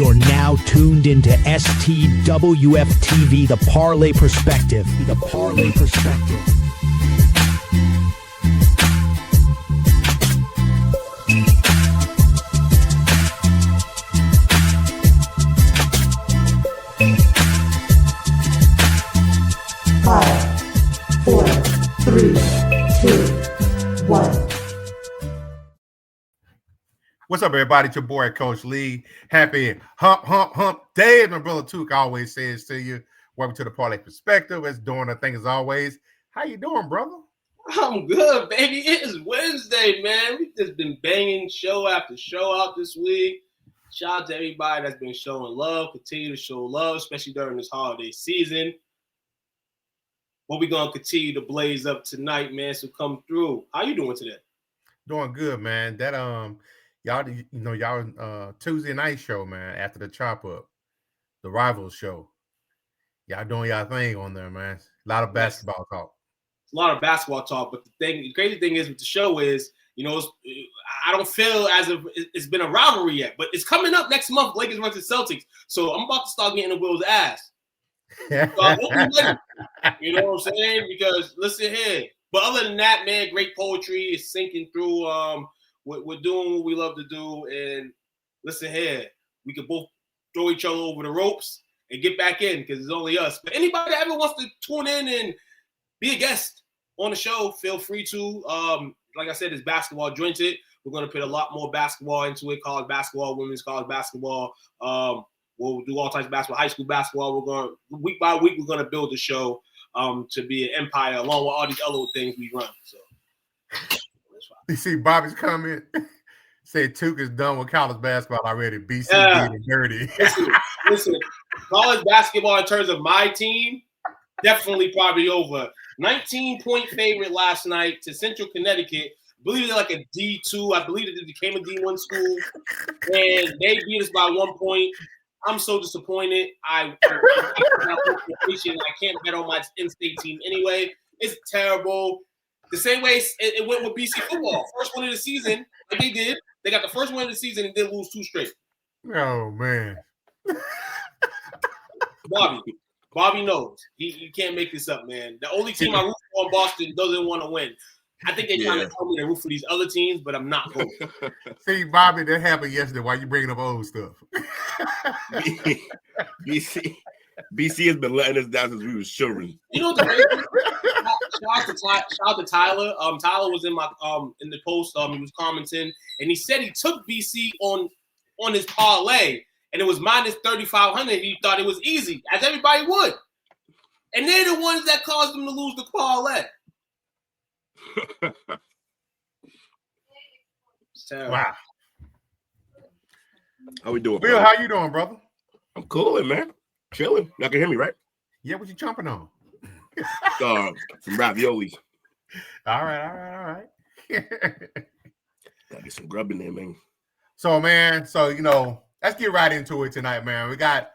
You're now tuned into STWF TV, the Parlay Perspective. The Parlay Perspective. Five, four, three, two, one. What's up, everybody? It's your boy, Coach Lee. Happy hump day, as my brother Took always says to you. Welcome to the Parlay Perspective. It's doing a thing as always. How you doing, brother? I'm good, baby. It is Wednesday, man. We've just been banging show after show out this week. Shout out to everybody that's been showing love. Continue to show love, especially during this holiday season. What we gonna continue to blaze up tonight, man? So come through. How you doing today? Doing good, man. That y'all Tuesday night show, man, after the chop up, the Rivals show. Y'all doing y'all thing on there, man. A lot of basketball talk. It's a lot of basketball talk, but the crazy thing is with the show is, I don't feel as if it's been a rivalry yet, but it's coming up next month, Lakers versus Celtics. So I'm about to start getting the Will's ass. So I won't be ready. You know what I'm saying? Because listen here. But other than that, man, great poetry is sinking through. We're doing what we love to do, and listen here, we can both throw each other over the ropes and get back in because it's only us. But anybody that ever wants to tune in and be a guest on the show, feel free to. Like I said, it's basketball jointed. We're going to put a lot more basketball into it, college basketball, women's college basketball. We'll do all types of basketball, high school basketball. We're going week by week. We're going to build the show to be an empire along with all these other things we run. So. You see Bobby's comment? Said Took is done with college basketball already. BC did it dirty. listen, college basketball in terms of my team, definitely probably over. 19-point favorite last night to Central Connecticut. I believe they're like a D2. I believe it became a D1 school. And they beat us by 1 point. I'm so disappointed. I can't bet on my in-state team anyway. It's terrible. The same way it went with BC football. First win of the season, like they did. They got the first win of the season and didn't lose 2 straight. Oh, man. Bobby knows. You can't make this up, man. The only team I root for in Boston doesn't want to win. I think they're trying to tell me to root for these other teams, but I'm not going. See, Bobby, that happened yesterday. Why you bringing up old stuff? BC has been letting us down since we were children. You know what the crazy thing? Shout out to Tyler. Tyler was in my in the post. He was commenting, and he said he took BC on his parlay, and it was minus 3,500. He thought it was easy, as everybody would. And they're the ones that caused him to lose the parlay. Wow. How we doing, Bill? How you doing, brother? I'm cooling, man. Chilling. Y'all can hear me, right? Yeah, what you chomping on? Some raviolis. All right. Gotta get some grub in there, man. So, man, let's get right into it tonight, man. We got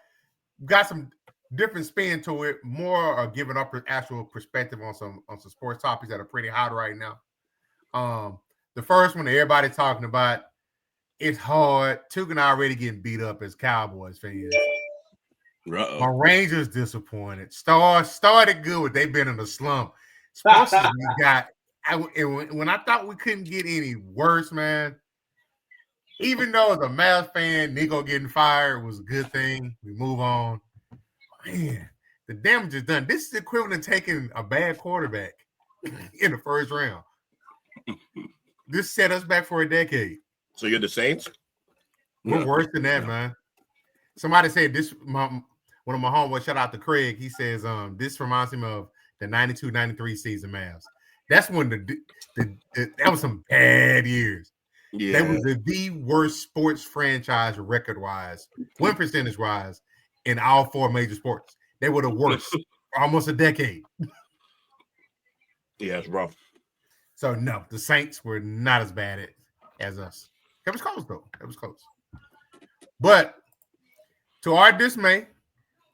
some different spin to it, more giving up actual perspective on some sports topics that are pretty hot right now. The first one that everybody's talking about, it's hard. Took and I already getting beat up as Cowboys fans. Uh-oh. My Rangers disappointed. Started good. They've been in a slump. Especially when I thought we couldn't get any worse, man. Even though as a Mavs fan, Nico getting fired was a good thing. We move on. Man, the damage is done. This is equivalent to taking a bad quarterback in the first round. This set us back for a decade. So you're the Saints? We're worse than that, man. Somebody said this. One of my homeboys, shout out to Craig. He says, "This reminds him of the 92-93 season Mavs. That's when that was some bad years. Yeah, that was the worst sports franchise record-wise, win percentage-wise, in all 4 major sports. They were the worst for almost a decade. Yeah, it's rough. So no, the Saints were not as bad as us. It was close though. It was close. But to our dismay,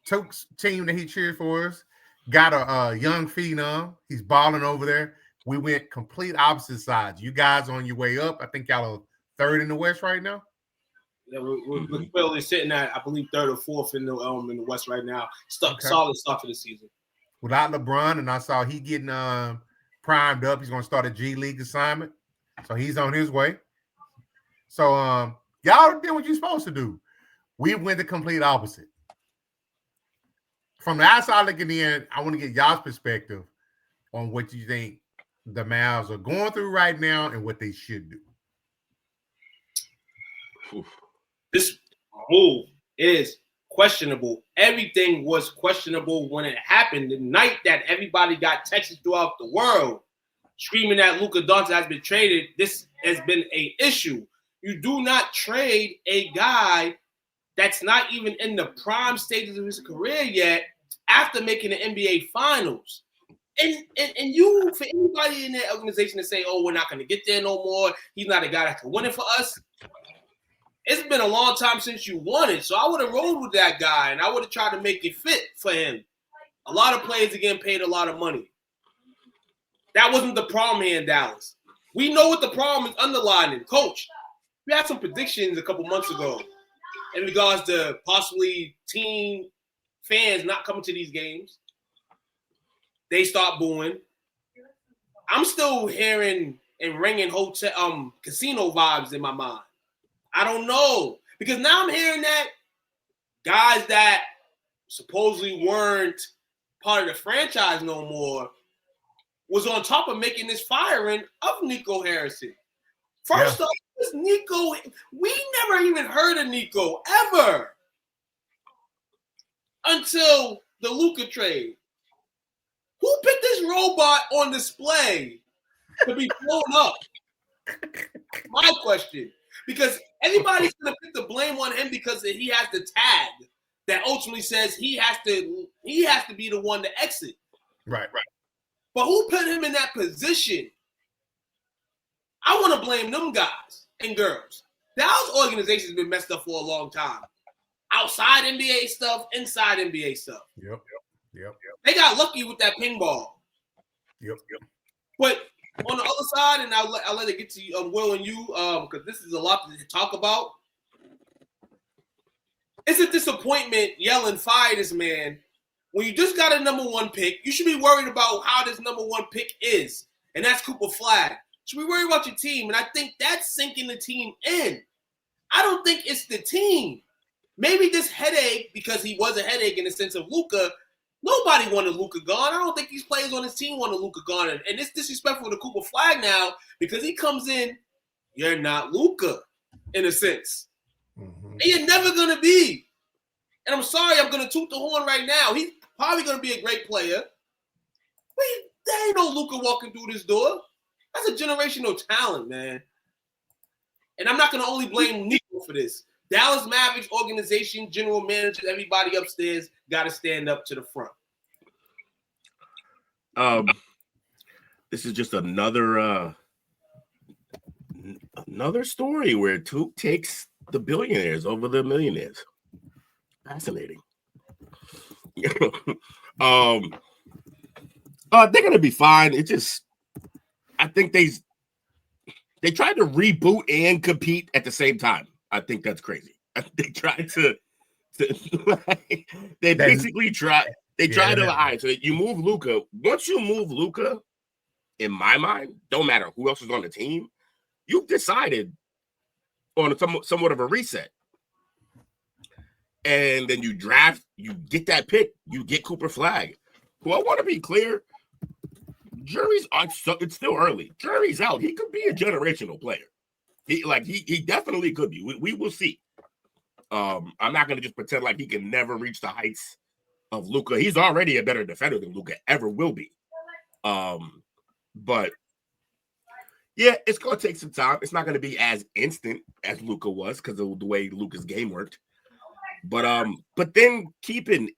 Toke's team that he cheered for us got a young phenom. He's balling over there. We went complete opposite sides. You guys on your way up. I think y'all are 3rd in the West right now. Yeah, we're clearly sitting at, I believe, 3rd or 4th in the West right now. Solid start to the season. Without LeBron, and I saw he getting primed up. He's going to start a G League assignment, so he's on his way. So y'all did what you're supposed to do. We went the complete opposite. From the outside looking in, I want to get y'all's perspective on what you think the Mavs are going through right now and what they should do. This move is questionable. Everything was questionable when it happened. The night that everybody got texted throughout the world screaming that Luka Doncic has been traded, this has been an issue. You do not trade a guy that's not even in the prime stages of his career yet after making the NBA Finals. And you, for anybody in that organization to say, oh, we're not going to get there no more, he's not a guy that can win it for us. It's been a long time since you won it, so I would have rolled with that guy, and I would have tried to make it fit for him. A lot of players are getting paid a lot of money. That wasn't the problem here in Dallas. We know what the problem is underlining. Coach, we had some predictions a couple months ago in regards to possibly team fans not coming to these games. They start booing. I'm still hearing and ringing hotel casino vibes in my mind. I don't know. Because now I'm hearing that guys that supposedly weren't part of the franchise no more was on top of making this firing of Nico Harrison. First off, this Nico, we never even heard of Nico ever until the Luka trade. Who put this robot on display to be blown up? My question. Because everybody's going to put the blame on him because he has the tag that ultimately says he has to be the one to exit. Right. But who put him in that position? I want to blame them guys and girls. Dallas organization has been messed up for a long time. Outside NBA stuff, inside NBA stuff. Yep. They got lucky with that ping ball. Yep. But on the other side, and I'll let it get to you, Will and you, because this is a lot to talk about. It's a disappointment yelling fire this man when you just got a number 1 pick. You should be worried about how this number 1 pick is, and that's Cooper Flag. You should be worried about your team, and I think that's sinking the team in. I don't think it's the team. Maybe this headache, because he was a headache in the sense of Luka. Nobody wanted Luka gone. I don't think these players on his team wanted Luka gone. And it's disrespectful to Cooper Flag now because he comes in, you're not Luka, in a sense. Mm-hmm. And you're never going to be. And I'm sorry, I'm going to toot the horn right now. He's probably going to be a great player. But there ain't no Luka walking through this door. That's a generational talent, man. And I'm not going to only blame Nico for this. Dallas Mavericks organization, general managers, everybody upstairs got to stand up to the front. This is just another story where Took takes the billionaires over the millionaires. Fascinating. They're gonna be fine. It just, I think they tried to reboot and compete at the same time. I think that's crazy. They tried to they basically tried. They tried to lie. So you move Luka. Once you move Luka, in my mind, don't matter who else is on the team, you've decided on somewhat of a reset. And then you draft, you get that pick, you get Cooper Flag. Who I want to be clear, jury's on. It's still early. Jury's out. He could be a generational player. He definitely could be. We will see. I'm not going to just pretend like he can never reach the heights of Luka. He's already a better defender than Luka ever will be. But yeah, it's going to take some time. It's not going to be as instant as Luka was because of the way Luka's game worked. But then keeping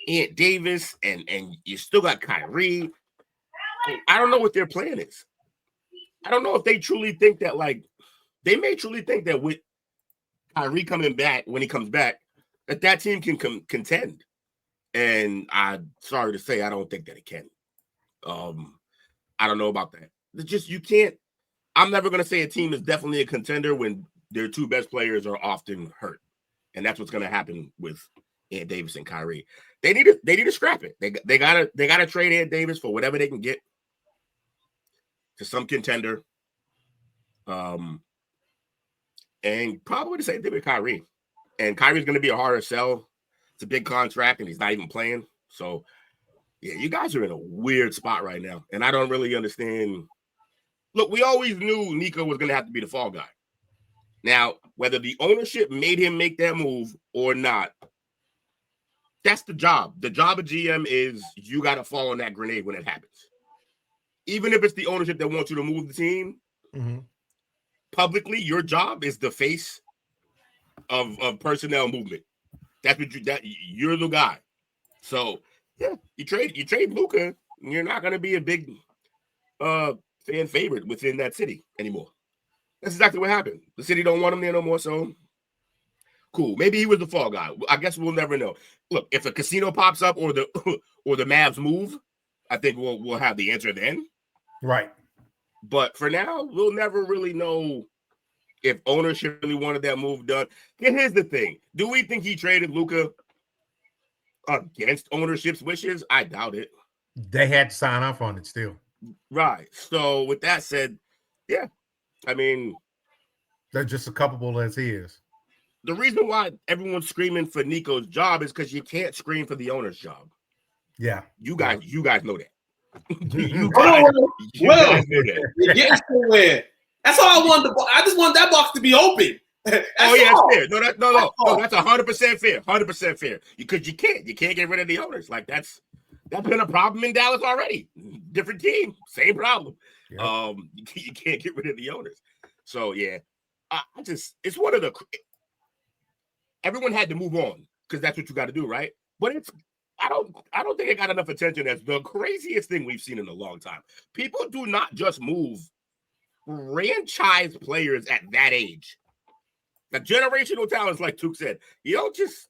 Ant Davis and you still got Kyrie. I don't know what their plan is. I don't know if they truly think that, they may truly think that with Kyrie coming back, when he comes back, that team can contend. And I'm sorry to say, I don't think that it can. I don't know about that. It's just, you can't. I'm never going to say a team is definitely a contender when their two best players are often hurt, and that's what's going to happen with Ant Davis and Kyrie. They need to scrap it. They gotta trade Ant Davis for whatever they can get to some contender. And probably the same thing with Kyrie. And Kyrie's going to be a harder sell. It's a big contract, and he's not even playing. So, yeah, you guys are in a weird spot right now, and I don't really understand. Look, we always knew Nico was going to have to be the fall guy. Now, whether the ownership made him make that move or not, that's the job. The job of GM is you got to fall on that grenade when it happens. Even if it's the ownership that wants you to move the team, publicly, your job is the face of personnel movement. That's what you're the guy. So yeah, you trade Luka, and you're not gonna be a big fan favorite within that city anymore. That's exactly what happened. The city don't want him there no more. So cool. Maybe he was the fall guy. I guess we'll never know. Look, if the casino pops up or the Mavs move, I think we'll have the answer then. Right. But for now, we'll never really know if ownership really wanted that move done. And here's the thing. Do we think he traded Luka against ownership's wishes? I doubt it. They had to sign off on it still. Right. So with that said, yeah, I mean, they're just as culpable as he is. The reason why everyone's screaming for Nico's job is because you can't scream for the owner's job. Yeah. You guys know that. You guys know that. You're getting somewhere. That's all I wanted. I just want that box to be open. That's fair. No, that's 100% fair. 100% fair. Because you can't get rid of the owners. Like that's been a problem in Dallas already. Different team, same problem. Yep. You can't get rid of the owners. So yeah, it's one of the. Everyone had to move on because that's what you got to do, right? But I don't think it got enough attention as the craziest thing we've seen in a long time. People do not just move franchise players at that age. The generational talents, like Took said, you just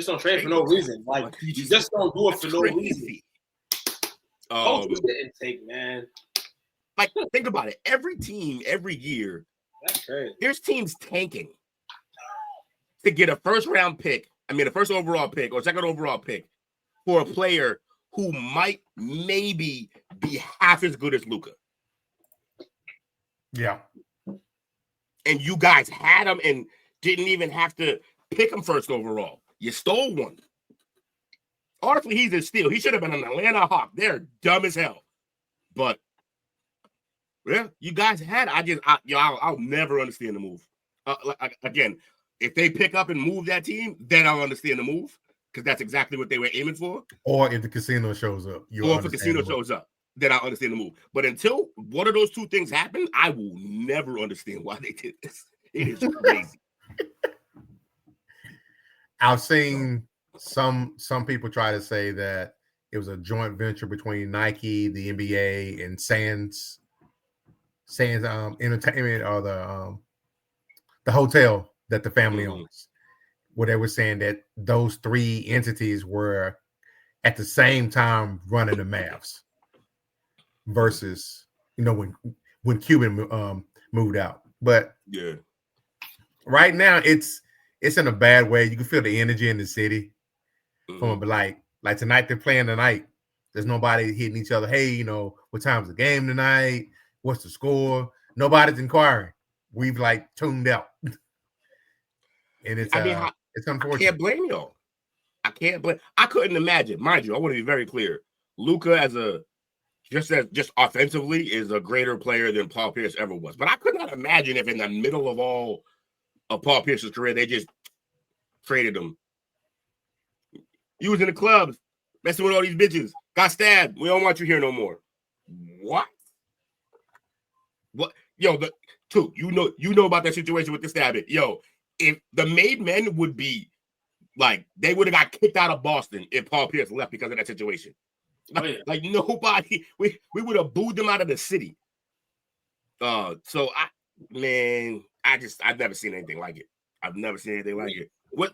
don't trade for no reason. Like you just don't do it for no reason. Intake, man. Like think about it. Every team, every year, that's crazy. There's teams tanking to get a first overall pick or second overall pick for a player who might maybe be half as good as Luka. Yeah. And you guys had him and didn't even have to pick him first overall. You stole one. Honestly, he's a steal. He should have been an Atlanta Hawk. They're dumb as hell. But yeah, you guys had. I'll never understand the move. Again, if they pick up and move that team, then I'll understand the move because that's exactly what they were aiming for. Or if the casino shows up, then I'll understand the move. But until one of those two things happen, I will never understand why they did this. It is crazy. I've seen some people try to say that it was a joint venture between Nike, the NBA, and Sands Entertainment, or the hotel that the family owns, where they were saying that those three entities were at the same time running the Mavs. Versus, when Cuban moved out, but yeah, right now it's in a bad way. You can feel the energy in the city. But like tonight they're playing tonight. There's nobody hitting each other. Hey, what time's the game tonight? What's the score? Nobody's inquiring. We've tuned out, and it's unfortunate. I can't blame y'all. I couldn't imagine. Mind you, I want to be very clear. Luka just offensively is a greater player than Paul Pierce ever was. But I could not imagine if in the middle of all of Paul Pierce's career, they just traded him. You was in the clubs, messing with all these bitches, got stabbed. We don't want you here no more. What? Yo, you know about that situation with the stabbing. Yo, if the made men would be they would have got kicked out of Boston if Paul Pierce left because of that situation. Nobody, we would have booed them out of the city. I've never seen anything like it. I've never seen anything like it. What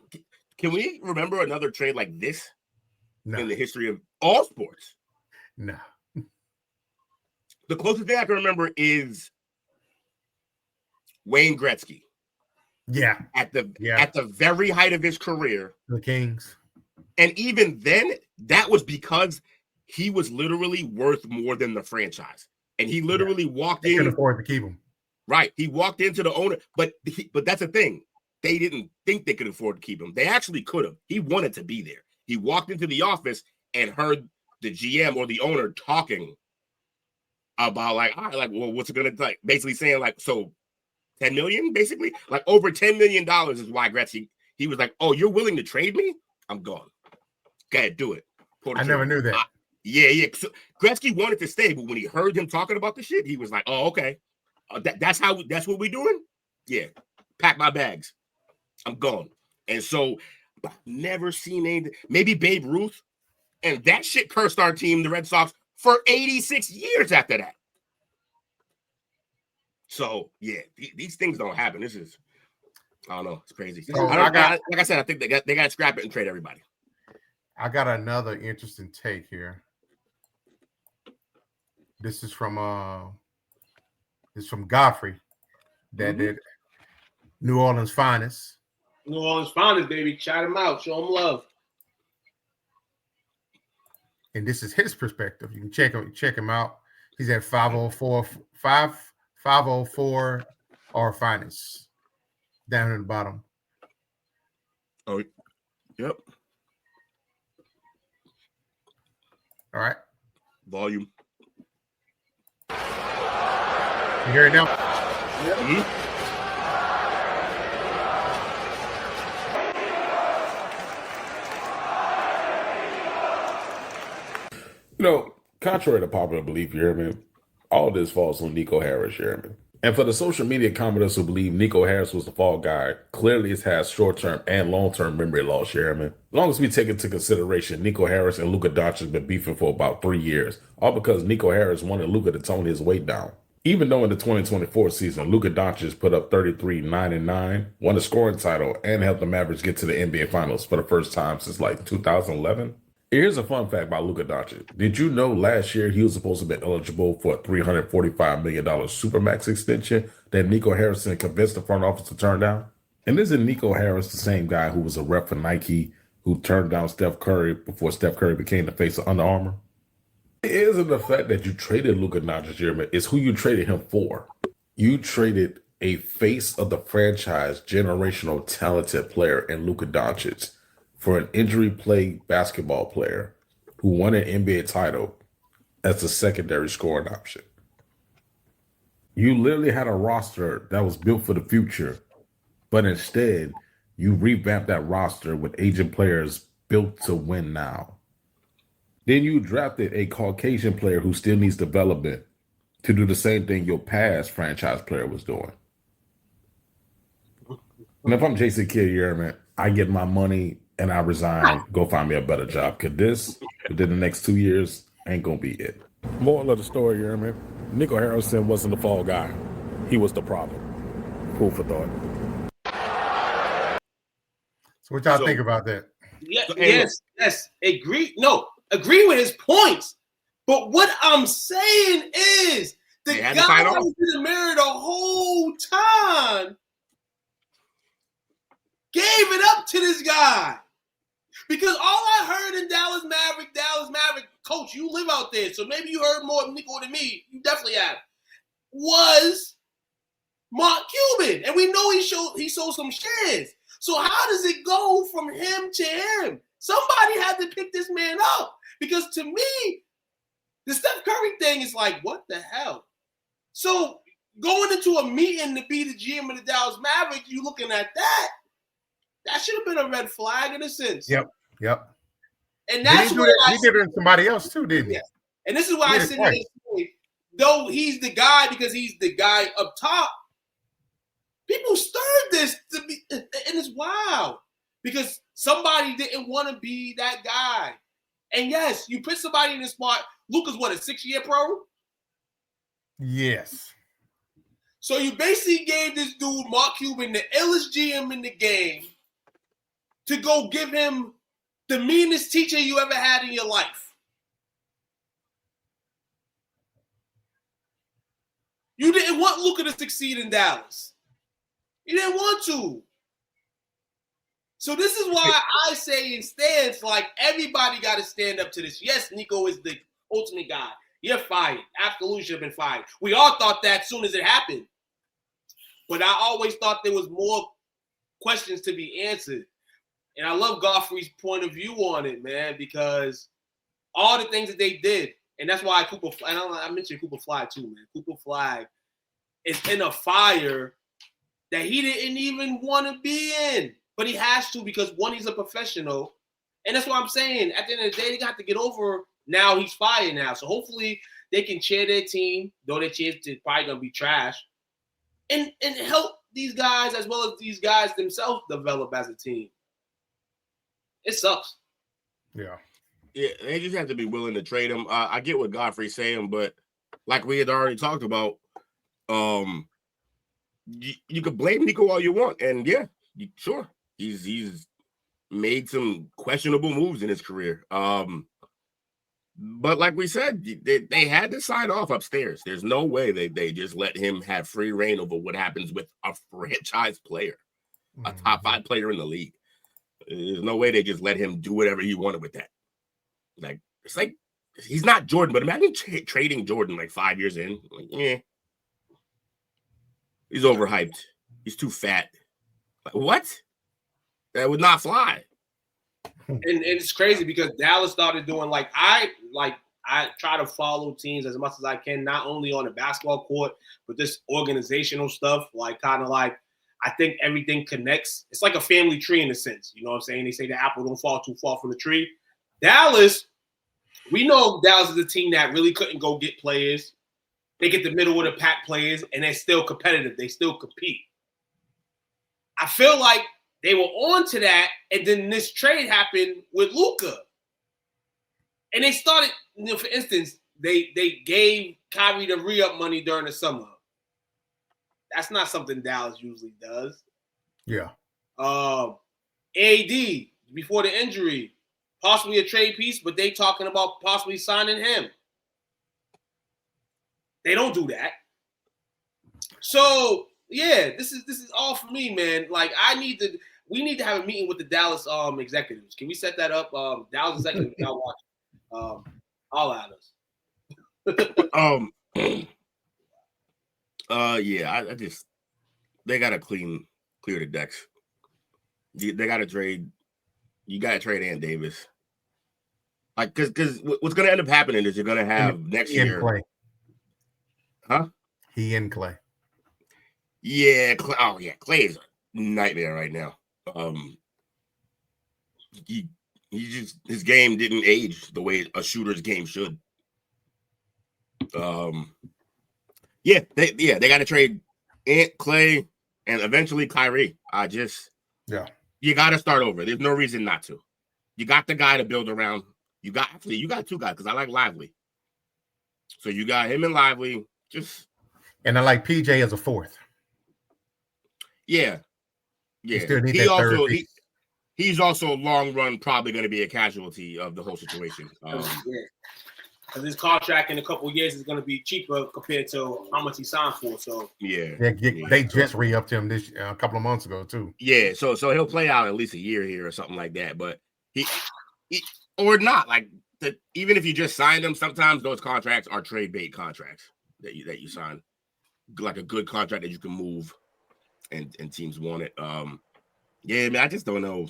can we remember another trade like this in the history of all sports? No. The closest thing I can remember is Wayne Gretzky. Yeah. At the very height of his career. The Kings. And even then, that was because he was literally worth more than the franchise. And he literally walked in. They couldn't afford to keep him. Right. He walked into the owner. But that's the thing. They didn't think they could afford to keep him. They actually could have. He wanted to be there. He walked into the office and heard the GM or the owner talking about like, all right, like, well, what's it going to like? Basically saying like, so 10 million, basically? Like over $10 million is why Gretzky, he was like, oh, you're willing to trade me? I'm gone. Go ahead, do it. I never knew that. Yeah. So Gretzky wanted to stay, but when he heard him talking about the shit, he was like, oh, okay. That's what we're doing? Yeah. Pack my bags. I'm gone. And so I've never seen anything. Maybe Babe Ruth. And that shit cursed our team, the Red Sox, for 86 years after that. So, yeah, these things don't happen. This is, I don't know. It's crazy. So like I said, I think they got to scrap it and trade everybody. I got another interesting take here. This is from Godfrey, that did New Orleans Finest. New Orleans Finest, baby. Shout him out. Show him love. And this is his perspective. You can check him out. He's at 504 or Finest down at the bottom. Oh, yep. All right. Volume. You hear it now? Yep. Mm-hmm. You know, contrary to popular belief, you hear me? All this falls on Nico Harris, you hear me? And for the social media commenters who believe Nico Harris was the fall guy, clearly it has short-term and long-term memory loss, you hear me? As long as we take into consideration, Nico Harris and Luka Doncic have been beefing for about 3 years, all because Nico Harris wanted Luka to tone his weight down. Even though in the 2024 season, Luka Doncic put up 33, 9, and 9, won the scoring title, and helped the Mavericks get to the NBA Finals for the first time since like 2011. Here's a fun fact about Luka Doncic. Did you know last year he was supposed to be eligible for a $345 million Supermax extension that Nico Harrison convinced the front office to turn down? And isn't Nico Harris the same guy who was a rep for Nike who turned down Steph Curry before Steph Curry became the face of Under Armour? It isn't the fact that you traded Luka Doncic, it's who you traded him for. You traded a face of the franchise, generational talented player in Luka Doncic for an injury-plagued basketball player who won an NBA title as a secondary scoring option. You literally had a roster that was built for the future, but instead, you revamped that roster with aging players built to win now. Then you drafted a Caucasian player who still needs development to do the same thing your past franchise player was doing. And if I'm Jason Kidd, I get my money and I resign, go find me a better job. Because this, within the next 2 years, ain't going to be it. Moral of the story, Nico Harrison wasn't the fall guy. He was the problem. Food for thought. So what y'all think about that? Yeah, yes. Agree with his points. But what I'm saying is the guy was in the mirror the whole time gave it up to this guy. Because all I heard in Dallas Maverick, coach, you live out there, so maybe you heard more of Nico than me. You definitely have. Was Mark Cuban. And we know he sold some shares. So how does it go from him to him? Somebody had to pick this man up. Because to me, the Steph Curry thing is like, what the hell? So going into a meeting to be the GM of the Dallas Mavericks, you looking at that should have been a red flag in a sense. Yep. And that's where he did it to somebody else too, didn't he? Yeah. And this is why I said, though he's the guy because he's the guy up top, people stirred this to be, and it's wild because somebody didn't want to be that guy. And yes, you put somebody in the spot. Luka's what, a 6-year pro? Yes. So you basically gave this dude, Mark Cuban, the illest GM in the game, to go give him the meanest teacher you ever had in your life. You didn't want Luka to succeed in Dallas. He didn't want to. So this is why I say in stance, like everybody got to stand up to this. Yes, Nico is the ultimate guy. You're fired. Absolutely should have been fired. We all thought that as soon as it happened. But I always thought there was more questions to be answered. And I love Godfrey's point of view on it, man, because all the things that they did, and that's why I mentioned Cooper Flag too, man. Cooper Flag is in a fire that he didn't even want to be in. But he has to because, one, he's a professional. And that's what I'm saying. At the end of the day, they got to get over now he's fired now. So hopefully they can cheer their team, though their team is probably going to be trash, and help these guys as well as these guys themselves develop as a team. It sucks. Yeah. Yeah, they just have to be willing to trade him. I get what Godfrey's saying, but like we had already talked about, you could blame Nico all you want. And yeah, sure. He's made some questionable moves in his career. But like we said, they had to sign off upstairs. There's no way they just let him have free reign over what happens with a franchise player, a top 5 player in the league. There's no way they just let him do whatever he wanted with that. Like, it's like he's not Jordan, but imagine trading Jordan like 5 years in. Like, he's overhyped. He's too fat. Like, what? That would not fly. And it's crazy because Dallas started doing I try to follow teams as much as I can, not only on the basketball court, but this organizational stuff. I think everything connects. It's like a family tree in a sense. You know what I'm saying? They say the apple don't fall too far from the tree. Dallas, we know Dallas is a team that really couldn't go get players. They get the middle of the pack players, and they're still competitive. They still compete. I feel like they were on to that, and then this trade happened with Luka. And they started, for instance, they gave Kyrie the re-up money during the summer. That's not something Dallas usually does. Yeah. AD, before the injury, possibly a trade piece, but they talking about possibly signing him. They don't do that. So, yeah, this is all for me, man. Like, we need to have a meeting with the Dallas executives. Can we set that up? Dallas executives, y'all watch. All at us. Yeah, I just they gotta clear the decks. They gotta trade. You gotta trade Ant Davis. Like, because what's gonna end up happening is you're gonna have next year. Clay. Huh? He and Clay. Yeah. Clay is a nightmare right now. He just his game didn't age the way a shooter's game should. They got to trade Ant, Clay, and eventually Kyrie. You got to start over. There's no reason not to. You got the guy to build around. You got 2 guys because I like Lively. So you got him and Lively. And I like PJ as a 4th. Yeah. You still need that third piece. He's also long run probably going to be a casualty of the whole situation. Because his contract in a couple of years is going to be cheaper compared to how much he signed for. So they just re-upped him this a couple of months ago too. Yeah, so he'll play out at least a year here or something like that. But he or not even if you just signed him, sometimes those contracts are trade bait contracts that you sign, like a good contract that you can move, and teams want it. Man, I just don't know.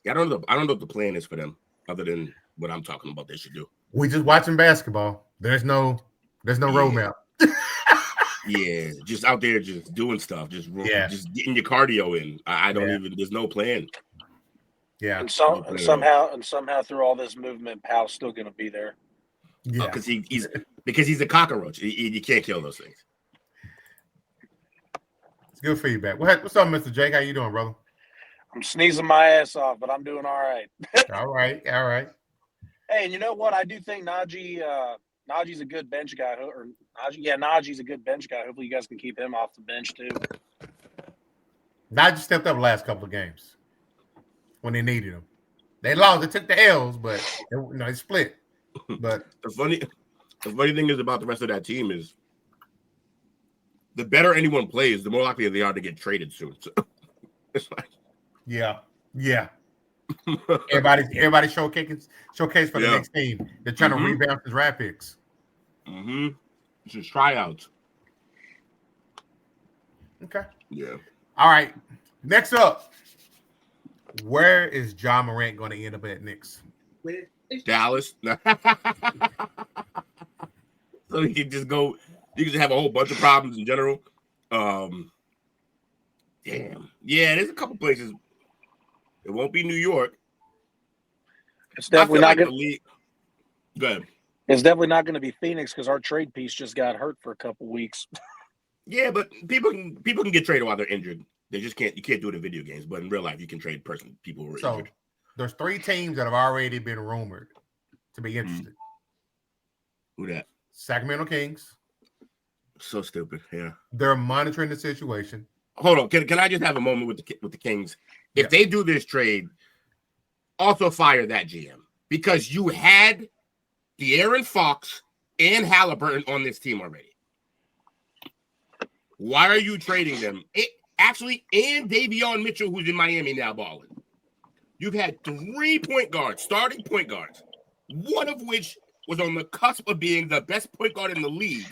I don't know what the plan is for them other than what I'm talking about. They should do. We just watching basketball. There's no roadmap. Yeah, just out there, just doing stuff, just getting your cardio in. I don't even. There's no plan. Yeah, and somehow through all this movement, Powell's still going to be there. Yeah, because he's a cockroach. You can't kill those things. It's good feedback. What's up, Mr. Jake? How you doing, brother? I'm sneezing my ass off, but I'm doing all right. All right. Hey, and you know what? I do think Najee's a good bench guy. Najee's a good bench guy. Hopefully you guys can keep him off the bench too. Najee stepped up the last couple of games when they needed him. They lost. They took the L's, but they split. But the funny thing is about the rest of that team is the better anyone plays, the more likely they are to get traded soon. So it's like, yeah. Everybody showcase for the next team. They're trying to rebound the draft picks. It's just tryouts. Okay. Yeah. All right. Next up, where is John Morant going to end up at Knicks? Dallas. So he can just go. You can just have a whole bunch of problems in general. Damn. Yeah, there's a couple places. It won't be New York. It's definitely not the going. league. Go ahead. It's definitely not going to be Phoenix because our trade piece just got hurt for a couple weeks. Yeah, but people can get traded while they're injured. They just can't. You can't do it in video games, but in real life, you can trade people who are injured. There's 3 teams that have already been rumored to be interested. Who that? Sacramento Kings. So stupid. Yeah. They're monitoring the situation. Hold on. Can I just have a moment with the Kings? If they do this trade, also fire that GM because you had De'Aaron Fox and Halliburton on this team already. Why are you trading them? And Davion Mitchell, who's in Miami now balling. You've had 3 starting point guards, one of which was on the cusp of being the best point guard in the league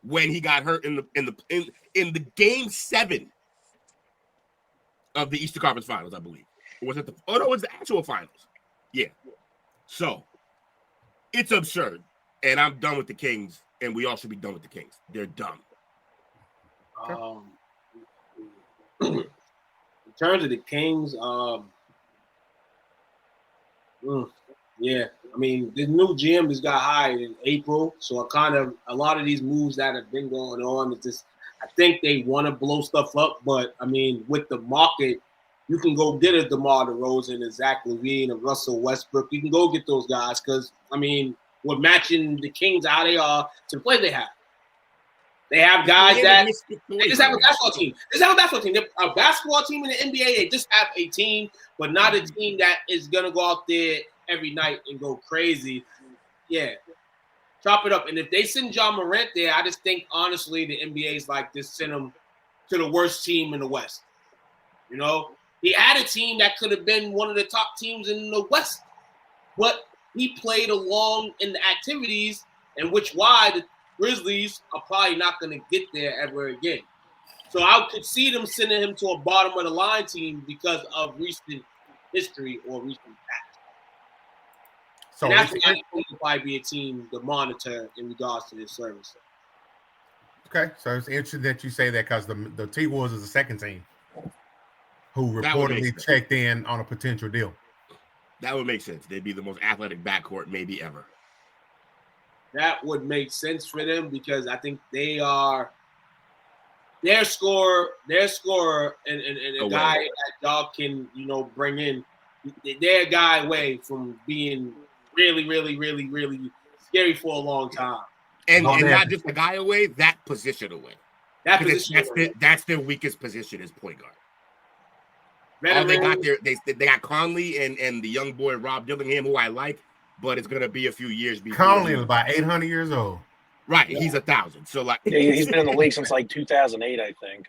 when he got hurt in the game 7 of the Eastern Conference Finals, I believe. Or was it it was the actual finals. Yeah. So it's absurd. And I'm done with the Kings, and we all should be done with the Kings. They're dumb. In terms of the Kings, yeah, I mean, the new GM just got hired in April, so a lot of these moves that have been going on is just, I think they want to blow stuff up, but I mean, with the market, you can go get a DeMar DeRozan, a Zach LaVine, a Russell Westbrook. You can go get those guys because, I mean, we're matching the Kings how they are to the play they have. They have guys that they just have a basketball team. They just have a basketball team. They're a basketball team in the NBA. They just have a team, but not a team that is gonna go out there every night and go crazy. Yeah, chop it up. And if they send John Morant there, I just think honestly the NBA is like just send him to the worst team in the West. You know, he had a team that could have been one of the top teams in the West, but he played along in the activities, and why the Grizzlies are probably not going to get there ever again. So I could see them sending him to a bottom of the line team because of recent history or recent past. So that's why it will probably be a team to monitor in regards to his service. Okay, so it's interesting that you say that because the T-Wolves is the second team who reportedly checked in on a potential deal. That would make sense. They'd be the most athletic backcourt maybe ever. That would make sense for them because I think they are their scorer, and a guy that dog can, bring in. They're a guy away from being really, really, really, really scary for a long time. And not just a guy away, that position away. That's their weakest position is point guard. All they got there, they got Conley and the young boy Rob Dillingham, who I like. But it's gonna be a few years before. Conley is about 800 years old. Right, he's 1,000. So he's been in the league since 2008, I think.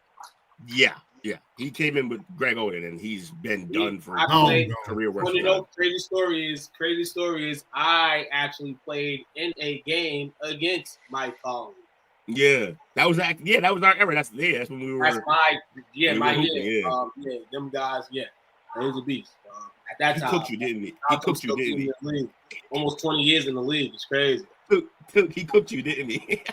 Yeah. He came in with Greg Oden, and he's been done for career work. Crazy story is I actually played in a game against Mike Conley. Yeah, that was our era. That's when we were. That's my year. Them guys. Yeah, he was a beast. At that time, he cooked you, didn't he? He cooked you, didn't he? Almost 20 years in the league. It's crazy. He cooked you, didn't he?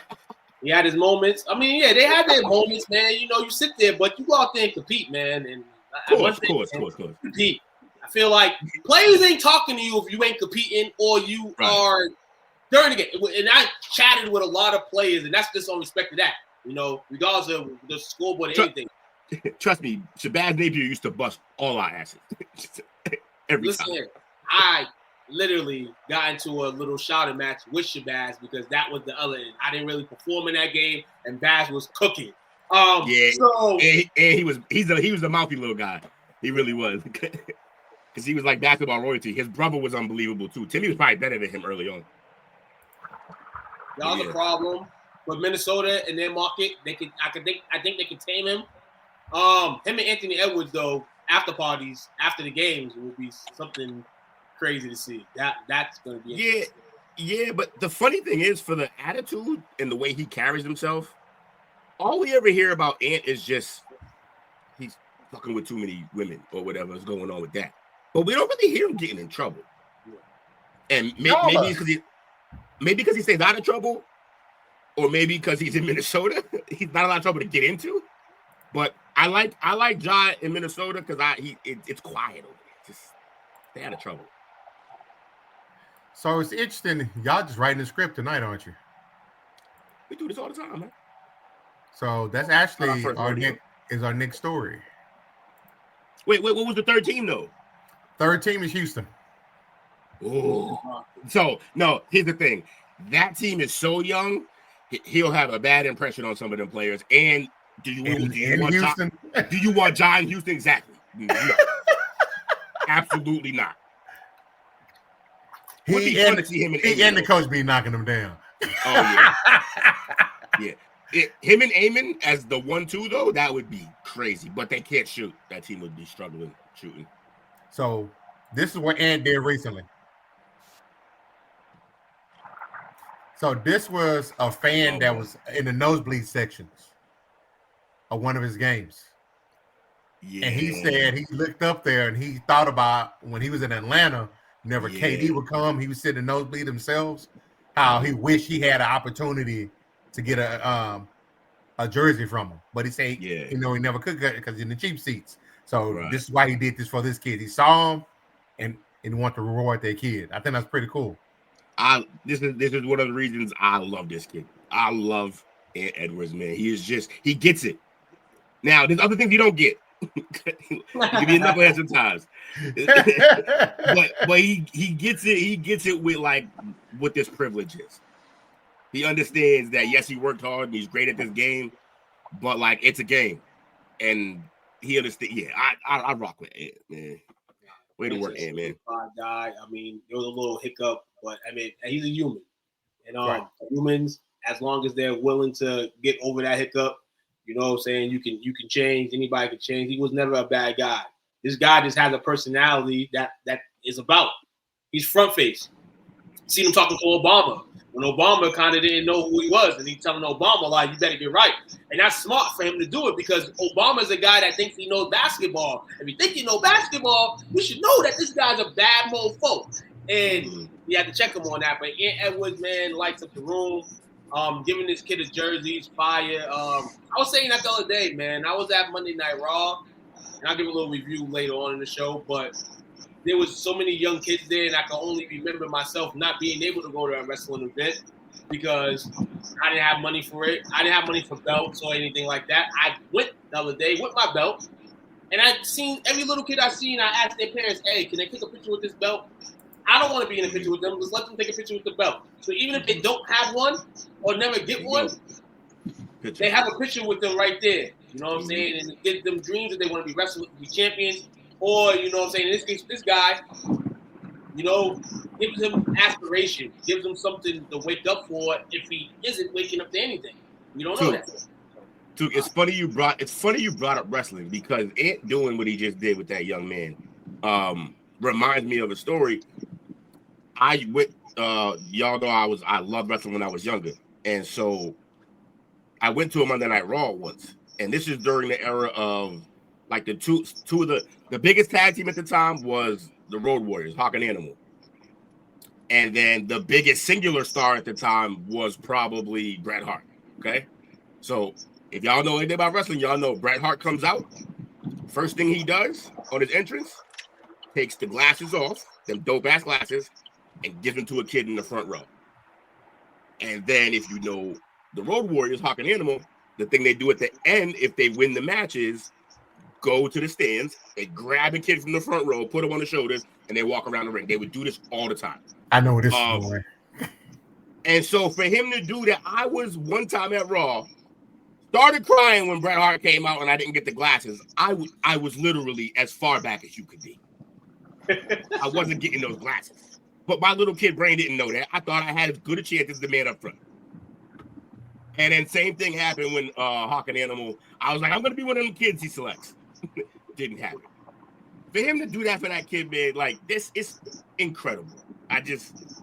He had his moments. I mean, yeah, they had their moments, man. You sit there, but you go out there and compete, man. And of course. Compete. I feel like players ain't talking to you if you ain't competing or you are during the game. And I chatted with a lot of players, and that's just on respect to that. Regardless of the scoreboard or anything. Trust me, Shabazz Napier used to bust all our asses. Listen, I literally got into a little shouting match with Shabazz because that was the other end. I didn't really perform in that game, and Baz was cooking. And he was a mouthy little guy. He really was. Because he was like basketball royalty. His brother was unbelievable too. Timmy was probably better than him early on. Y'all the problem. with Minnesota in their market. I think they can tame him. Him and Anthony Edwards though, after parties, after the games, will be something crazy to see. That's going to be yeah. But the funny thing is, for the attitude and the way he carries himself, all we ever hear about Ant is just he's fucking with too many women or whatever is going on with that. But we don't really hear him getting in trouble. And maybe because he stays out of trouble, or maybe because he's in Minnesota, he's not a lot of trouble to get into. But I like Ja in Minnesota because it's quiet over there. Just stay out of trouble. So it's interesting. Y'all just writing the script tonight, aren't you? We do this all the time, man. So that's actually our next story. Wait, what was the third team though? Third team is Houston. Oh, so no. Here's the thing: that team is so young, he'll have a bad impression on some of them players. And do you want Houston? Do you want Ja in Houston? Exactly. No. Absolutely not. He and the coach be knocking them down. Oh yeah, yeah. Him and Amon as the 1-2 though, that would be crazy. But they can't shoot. That team would be struggling shooting. So this is what Ant did recently. So this was a fan that was in the nosebleed sections of one of his games. Yeah. And he said he looked up there and he thought about when he was in Atlanta, whenever KD would come, he would sit in the nosebleed himself, how he wished he had an opportunity to get a jersey from him. But he said, he never could because in the cheap seats. So this is why he did this for this kid. He saw him and wanted to reward that kid. I think that's pretty cool. This is one of the reasons I love this kid. I love Ant Edwards, man. He gets it. Now, there's other things you don't get. He can be a knucklehead sometimes. but he gets it. He gets it with like what this privilege is. He understands that yes, he worked hard and he's great at this game, but like it's a game, and he understands. Yeah, I rock with Ant, man. Way to work, Ant, man. Guy. I mean, there was a little hiccup, but I mean, he's a human, and humans, as long as they're willing to get over that hiccup, you know what I'm saying? You can change. Anybody can change. He was never a bad guy. This guy just has a personality that is about. He's front face. Seen him talking to Obama when Obama kind of didn't know who he was, and he's telling Obama, like, you better get right. And that's smart for him to do it because Obama's a guy that thinks he knows basketball. If you think you know basketball, you should know that this guy's a bad mofo. And you have to check him on that. But Ant Edwards, man, lights up the room. Giving this kid a jersey, he's fire. I was saying that the other day, man. I was at Monday Night Raw, and I'll give a little review later on in the show, but there was so many young kids there, and I can only remember myself not being able to go to a wrestling event because I didn't have money for it. I didn't have money for belts or anything like that. I went the other day with my belt, and I'd seen every little kid I seen, I asked their parents, hey, can they take a picture with this belt? I don't want to be in a picture with them. Just let them take a picture with the belt. So even if they don't have one or never get one, they have a picture with them right there. You know what I'm saying? And it gives them dreams that they want to be wrestling, to be champions. Or, you know what I'm saying, in this case, this guy, you know, gives him aspiration, gives him something to wake up for if he isn't waking up to anything. You don't know that. Dude, it's funny you brought up wrestling because Ant doing what he just did with that young man reminds me of a story. I went, y'all know I loved wrestling when I was younger, and so I went to a Monday Night Raw once, and this is during the era of like the two of the biggest tag team at the time was the Road Warriors, Hawk and Animal, and then the biggest singular star at the time was probably Bret Hart. Okay, so if y'all know anything about wrestling, y'all know Bret Hart comes out. First thing he does on his entrance, takes the glasses off, them dope ass glasses, and gives them to a kid in the front row. And then if you know the Road Warriors, Hawk and Animal, the thing they do at the end, if they win the matches, go to the stands, they grab a kid from the front row, put him on the shoulders, and they walk around the ring. They would do this all the time. I know this story. And so for him to do that, I was one time at Raw, started crying when Bret Hart came out and I didn't get the glasses. I was literally as far back as you could be. I wasn't getting those glasses. But my little kid brain didn't know that. I thought I had as good a chance as the man up front. And then same thing happened when Hawk and Animal. I was like, I'm gonna be one of them kids he selects. Didn't happen. For him to do that for that kid, man, like this is incredible.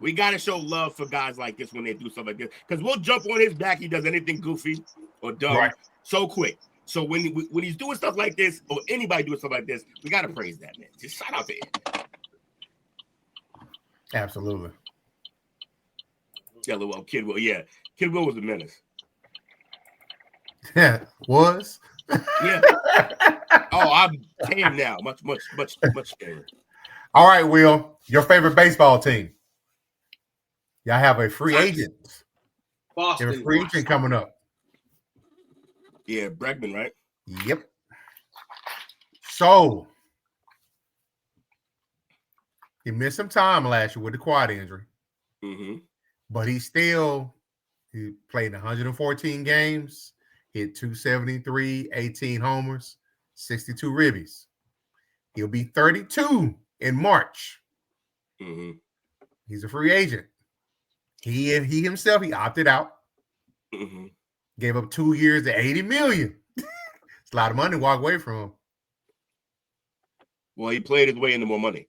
We gotta show love for guys like this when they do stuff like this. Because we'll jump on his back. He does anything goofy or dumb so quick. So when he's doing stuff like this, or anybody doing stuff like this, we gotta praise that, man. Just shout out to him. Absolutely. Yeah, well, Kid Will. Yeah, Kid Will was a menace. Yeah, was. Yeah. Oh, I'm tame now. Much better. All right, Will. Your favorite baseball team? Y'all have a free agent. Boston. You have a free agent coming up. Yeah, Bregman, right? Yep. So he missed some time last year with the quad injury, but he played 114 games, hit 273, 18 homers, 62 ribbies. He'll be 32 in March. He's a free agent. He himself, he opted out. Gave up 2 years at $80 million. It's a lot of money to walk away from. Well, he played his way into more money.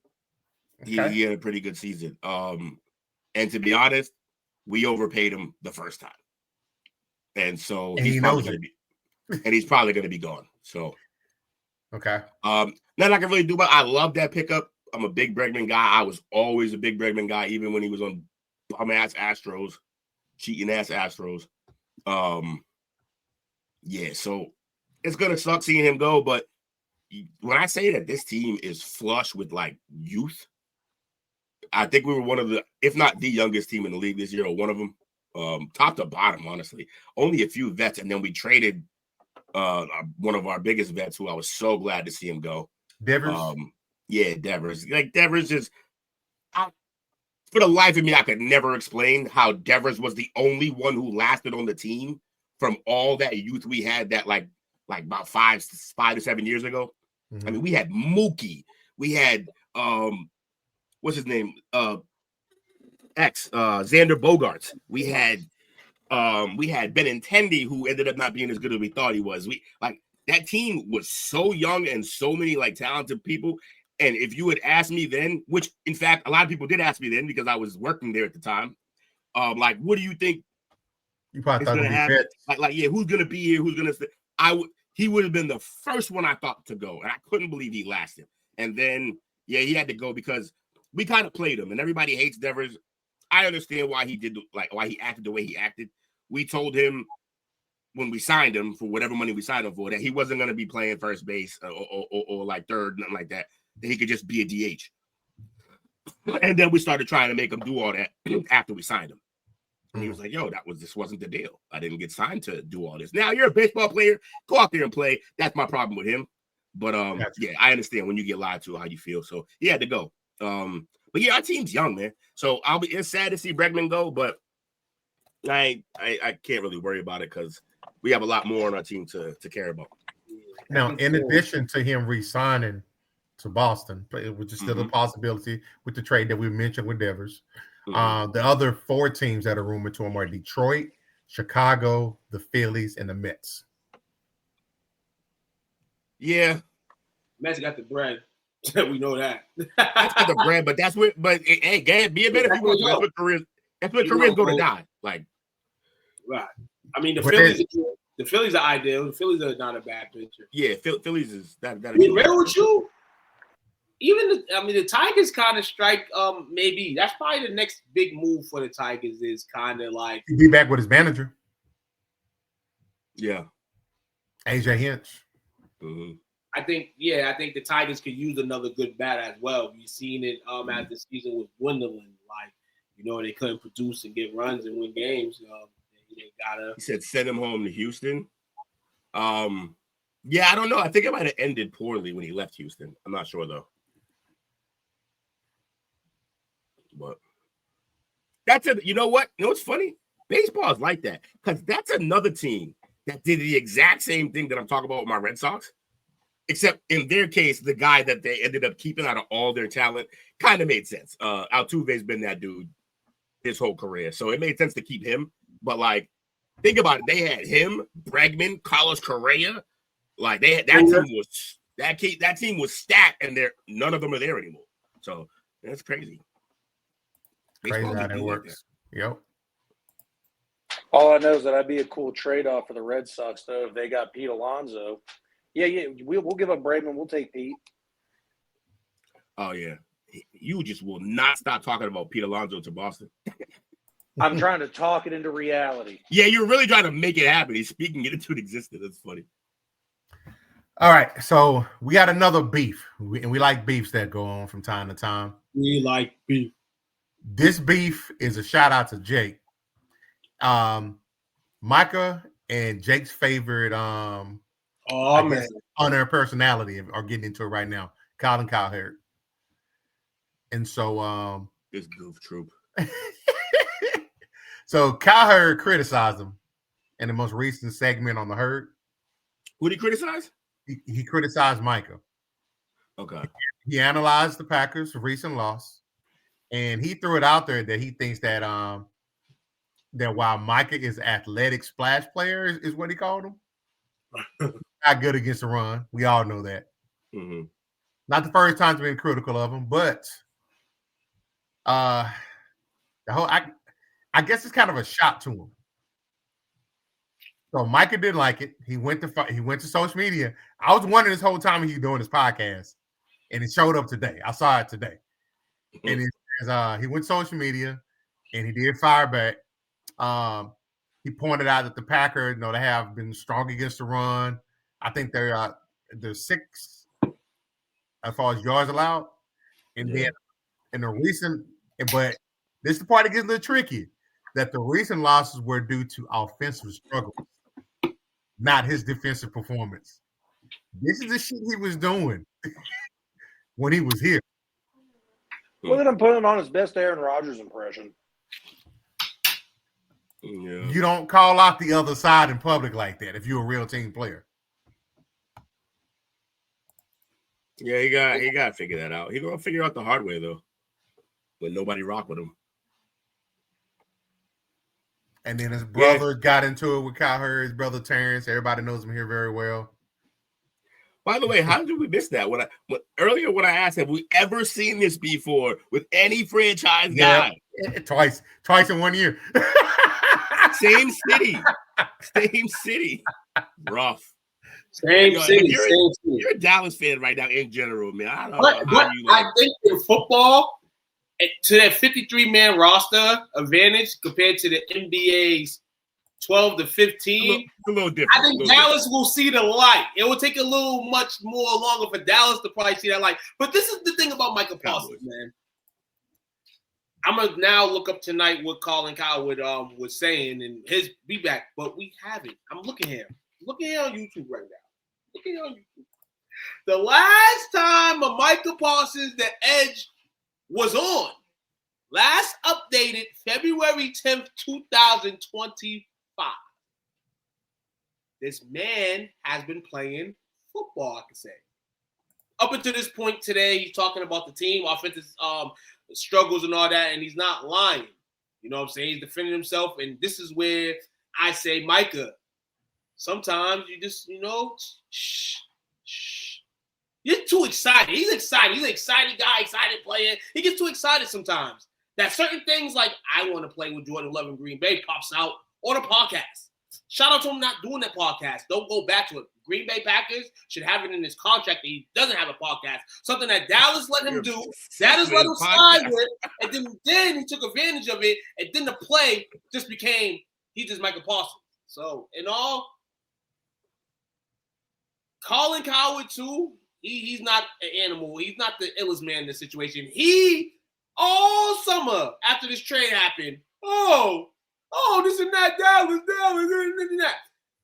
Okay. He had a pretty good season. And to be honest, we overpaid him the first time. And so he's probably going to be gone. So okay. Nothing I can really do about. I love that pickup. I'm a big Bregman guy. I was always a big Bregman guy, even when he was on bum-ass Astros, cheating-ass Astros. Yeah, so it's gonna suck seeing him go, but when I say that this team is flush with like youth, I think we were one of the, if not the youngest team in the league this year, or one of them, top to bottom, honestly. Only a few vets, and then we traded one of our biggest vets, who I was so glad to see him go. Devers. Yeah, Devers. Like Devers just, for the life of me, I could never explain how Devers was the only one who lasted on the team from all that youth we had that like about 5 to 7 years ago. I mean, we had Mookie, we had what's his name? Xander Bogaerts. We had Benintendi, who ended up not being as good as we thought he was. That team was so young and so many like talented people. And if you had asked me then, which in fact a lot of people did ask me then because I was working there at the time, like, what do you think? You probably thought going to happen? Yeah, who's going to be here? Who's going to? He would have been the first one I thought to go, and I couldn't believe he lasted. And then he had to go because we kind of played him, and everybody hates Devers. I understand why he acted the way he acted. We told him when we signed him for whatever money we signed him for that he wasn't going to be playing first base or like third, nothing like that. That he could just be a DH. And then we started trying to make him do all that after we signed him. And he was like, yo, this wasn't the deal. I didn't get signed to do all this. Now you're a baseball player. Go out there and play. That's my problem with him. But yeah, I understand when you get lied to how you feel. So he had to go. But yeah, our team's young, man. So it's sad to see Bregman go, but I can't really worry about it because we have a lot more on our team to care about. Now, in addition to him re-signing to Boston, which is still a possibility with the trade that we mentioned with Devers. The other 4 teams that are rumored to him are Detroit, Chicago, the Phillies, and the Mets. Yeah. Mets got the bread. We know that. That's got the bread, but that's what. But hey, Gad, be a better people. That's what careers. That's what careers go to die. Like, right. I mean, the Phillies are ideal. The Phillies are not a bad picture. Yeah, Phillies is that. Be real with you. Even the Tigers kind of strike. Maybe that's probably the next big move for the Tigers. Is kind of like he'll be back with his manager. Yeah, AJ Hinch. I think the Tigers could use another good bat as well. We've seen it as the season was dwindling. Like, they couldn't produce and get runs and win games. They gotta. He said send him home to Houston. Yeah, I don't know. I think it might have ended poorly when he left Houston. I'm not sure though. But that's it. You know what? You know what's funny? Baseball is like that because that's another team that did the exact same thing that I'm talking about with my Red Sox. Except in their case, the guy that they ended up keeping out of all their talent kind of made sense. Altuve's been that dude his whole career, so it made sense to keep him. But like think about it. They had him, Bregman, Carlos Correa. Like that team was stacked, and none of them are there anymore. So that's crazy. Crazy how that works. Yep. All I know is that I'd be a cool trade-off for the Red Sox, though, if they got Pete Alonso. Yeah, we'll give up Bregman. We'll take Pete. Oh, yeah. You just will not stop talking about Pete Alonso to Boston. I'm trying to talk it into reality. Yeah, you're really trying to make it happen. He's speaking it into existence. That's funny. All right, so we got another beef, and we like beefs that go on from time to time. We like beef. This beef is a shout out to Jake. Micah and Jake's favorite on their personality are getting into it right now. Colin Cowherd. And so this goof troop. So Cowherd criticized him in the most recent segment on the Herd. Who did he criticize? He criticized Micah. Okay. He analyzed the Packers' recent loss, and he threw it out there that he thinks that that while Micah is athletic splash player is what he called him, not good against the run. We all know that. Mm-hmm. Not the first time to be critical of him, but the whole I guess it's kind of a shot to him. So Micah didn't like it. He went to social media. I was wondering this whole time he was doing his podcast, and it showed up today. I saw it today, and it says, he went to social media, and he did fire back. He pointed out that the Packers, they have been strong against the run. I think they're sixth as far as yards allowed, and then in the recent, but this is the part that gets a little tricky. That the recent losses were due to offensive struggles, not his defensive performance. This is the shit he was doing when he was here. Look at him putting on his best Aaron Rodgers impression. Yeah. You don't call out the other side in public like that if you're a real team player. Yeah, he got to figure that out. He's going to figure out the hard way, though, when nobody rock with him. And then his brother got into it with Cowherd, his brother Terrence. Everybody knows him here very well. By the way, how did we miss that? Earlier when I asked, have we ever seen this before with any franchise guy? Twice in 1 year. Same city. Rough. Same city. You're a Dallas fan right now in general, man. I don't know how you like. I think in football, to that 53-man roster advantage compared to the NBA's 12 to 15, it's a little different. I think Dallas will see the light. It will take a little much more longer for Dallas to probably see that light. But this is the thing about Michael Parsons, man. I'm gonna now look up tonight what Colin Cowherd was saying and his feedback, but we haven't. I'm looking here. Looking here on YouTube right now. Looking here on YouTube. The last time a Michael Parsons, the Edge, was on, last updated February 10th, 2025. This man has been playing football, I can say. Up until this point today, he's talking about the team, offensive struggles and all that, and he's not lying. You know what I'm saying? He's defending himself, and this is where I say, Micah, sometimes you just, shh. You're too excited. He's excited. He's an excited guy, excited player. He gets too excited sometimes. That certain things like, I want to play with Jordan Love in Green Bay pops out on a podcast. Shout out to him not doing that podcast. Don't go back to it. Green Bay Packers should have it in his contract that he doesn't have a podcast. Something that Dallas let him do. Dallas let him slide with. And then he took advantage of it. And then the play just became, he just Michael Parsons. So, in all, Colin Cowherd too, he's not an animal. He's not the illest man in this situation. He, all summer after this trade happened, this and that, Dallas, and that.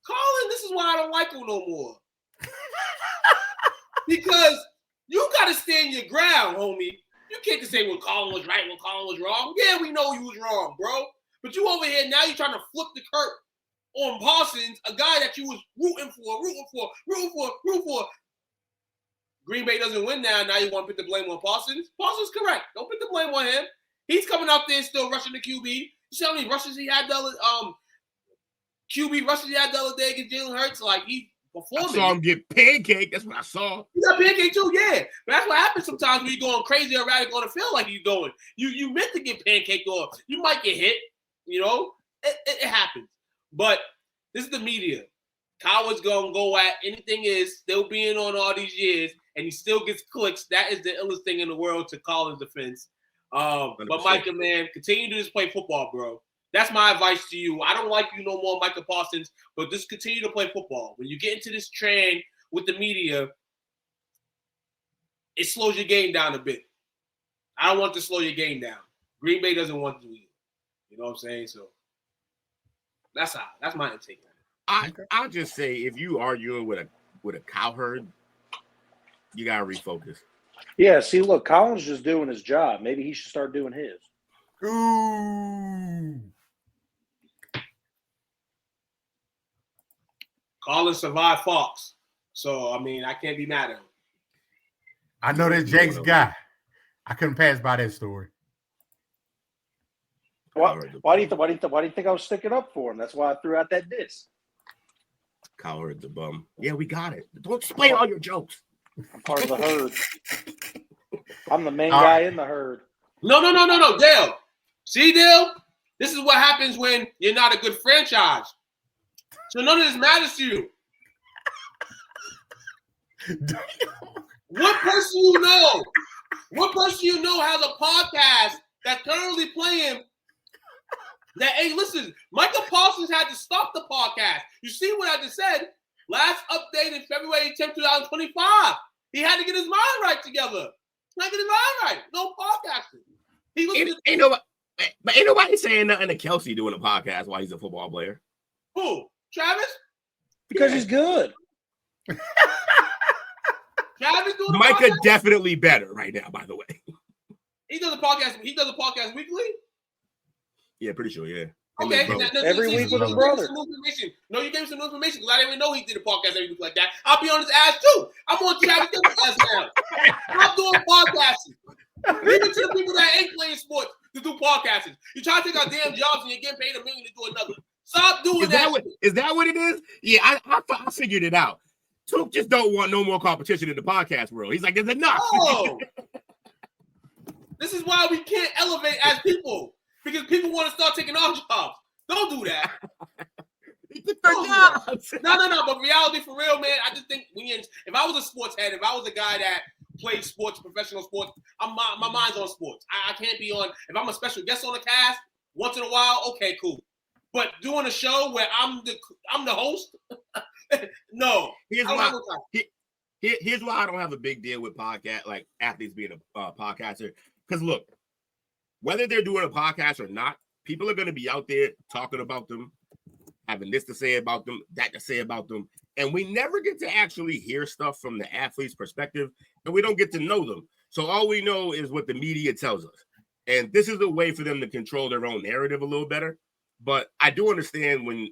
Colin, this is why I don't like him no more. Because you got to stand your ground, homie. You can't just say when Colin was right, when Colin was wrong. Yeah, we know you was wrong, bro. But you over here, now you're trying to flip the curve on Parsons, a guy that you was rooting for. Green Bay doesn't win now. Now you want to put the blame on Parsons? Parsons correct. Don't put the blame on him. He's coming out there still rushing the QB. You see how many rushes he had QB rushing yard the other day against Jalen Hurts. Like, he performing. I saw him get pancake. That's what I saw. He got pancake too, yeah. But that's what happens sometimes when you're going crazy or erratic on the field like you're going. You meant to get pancaked off. You might get hit, you know. It happens. But this is the media. Coward's going to go at anything is still being on all these years, and he still gets clicks. That is the illest thing in the world to call his defense. But Micah, man, continue to just play football, bro. That's my advice to you. I don't like you no more, Micah Parsons, but just continue to play football. When you get into this trend with the media, it slows your game down a bit. I don't want to slow your game down. Green Bay doesn't want to either. You know what I'm saying? So that's my take on it. I'll just say, if you arguing with a cow herd, you gotta refocus. Yeah, see, look, Colin's just doing his job. Maybe he should start doing his. Ooh. Colin survived Fox. So, I mean, I can't be mad at him. I know that's Jake's guy. I couldn't pass by that story. Why do you think I was sticking up for him? That's why I threw out that diss. Coward's a bum. Yeah, we got it. Don't explain all your jokes. I'm part of the herd. I'm the main guy in the herd. No, Dale. See, Dale? This is what happens when you're not a good franchise. So none of this matters to you. What person you know has a podcast that's currently playing that, hey, listen, Micah Parsons had to stop the podcast. You see what I just said? Last update in February 10th, 2025. He had to get his mind right together. Not get his mind right. No podcasting. Ain't nobody saying nothing to Kelsey doing a podcast while he's a football player. Who? Travis? Because he's good. Travis doing a Micah podcast? definitely better right now, by the way. He does a podcast weekly? Yeah, pretty sure, yeah. Okay. Every week with his brother. No, you gave me some information because I didn't even know he did a podcast every week like that. I'll be on his ass too. I'm on Travis Kelce's ass now. I'm doing podcasting. Leave it to the people that ain't playing sports to do podcasting. You try to take our damn jobs and you're getting paid $1 million to do another. Stop doing that. Is that what it is? Yeah, I figured it out. Took just don't want no more competition in the podcast world. He's like, there's enough. Oh. This is why we can't elevate as people. Because people want to start taking our jobs. Don't do that. No. But reality for real, man, I just think if I was a sports head, if I was a guy that played sports, professional sports, my mind's on sports. I can't be on, if I'm a special guest on the cast, once in a while, okay, cool. But doing a show where I'm the host, no. Here's why I don't have a big deal with podcast, like athletes being a podcaster. Because look, whether they're doing a podcast or not, people are going to be out there talking about them, having this to say about them, that to say about them. And we never get to actually hear stuff from the athlete's perspective, and we don't get to know them. So all we know is what the media tells us. And this is a way for them to control their own narrative a little better. But I do understand when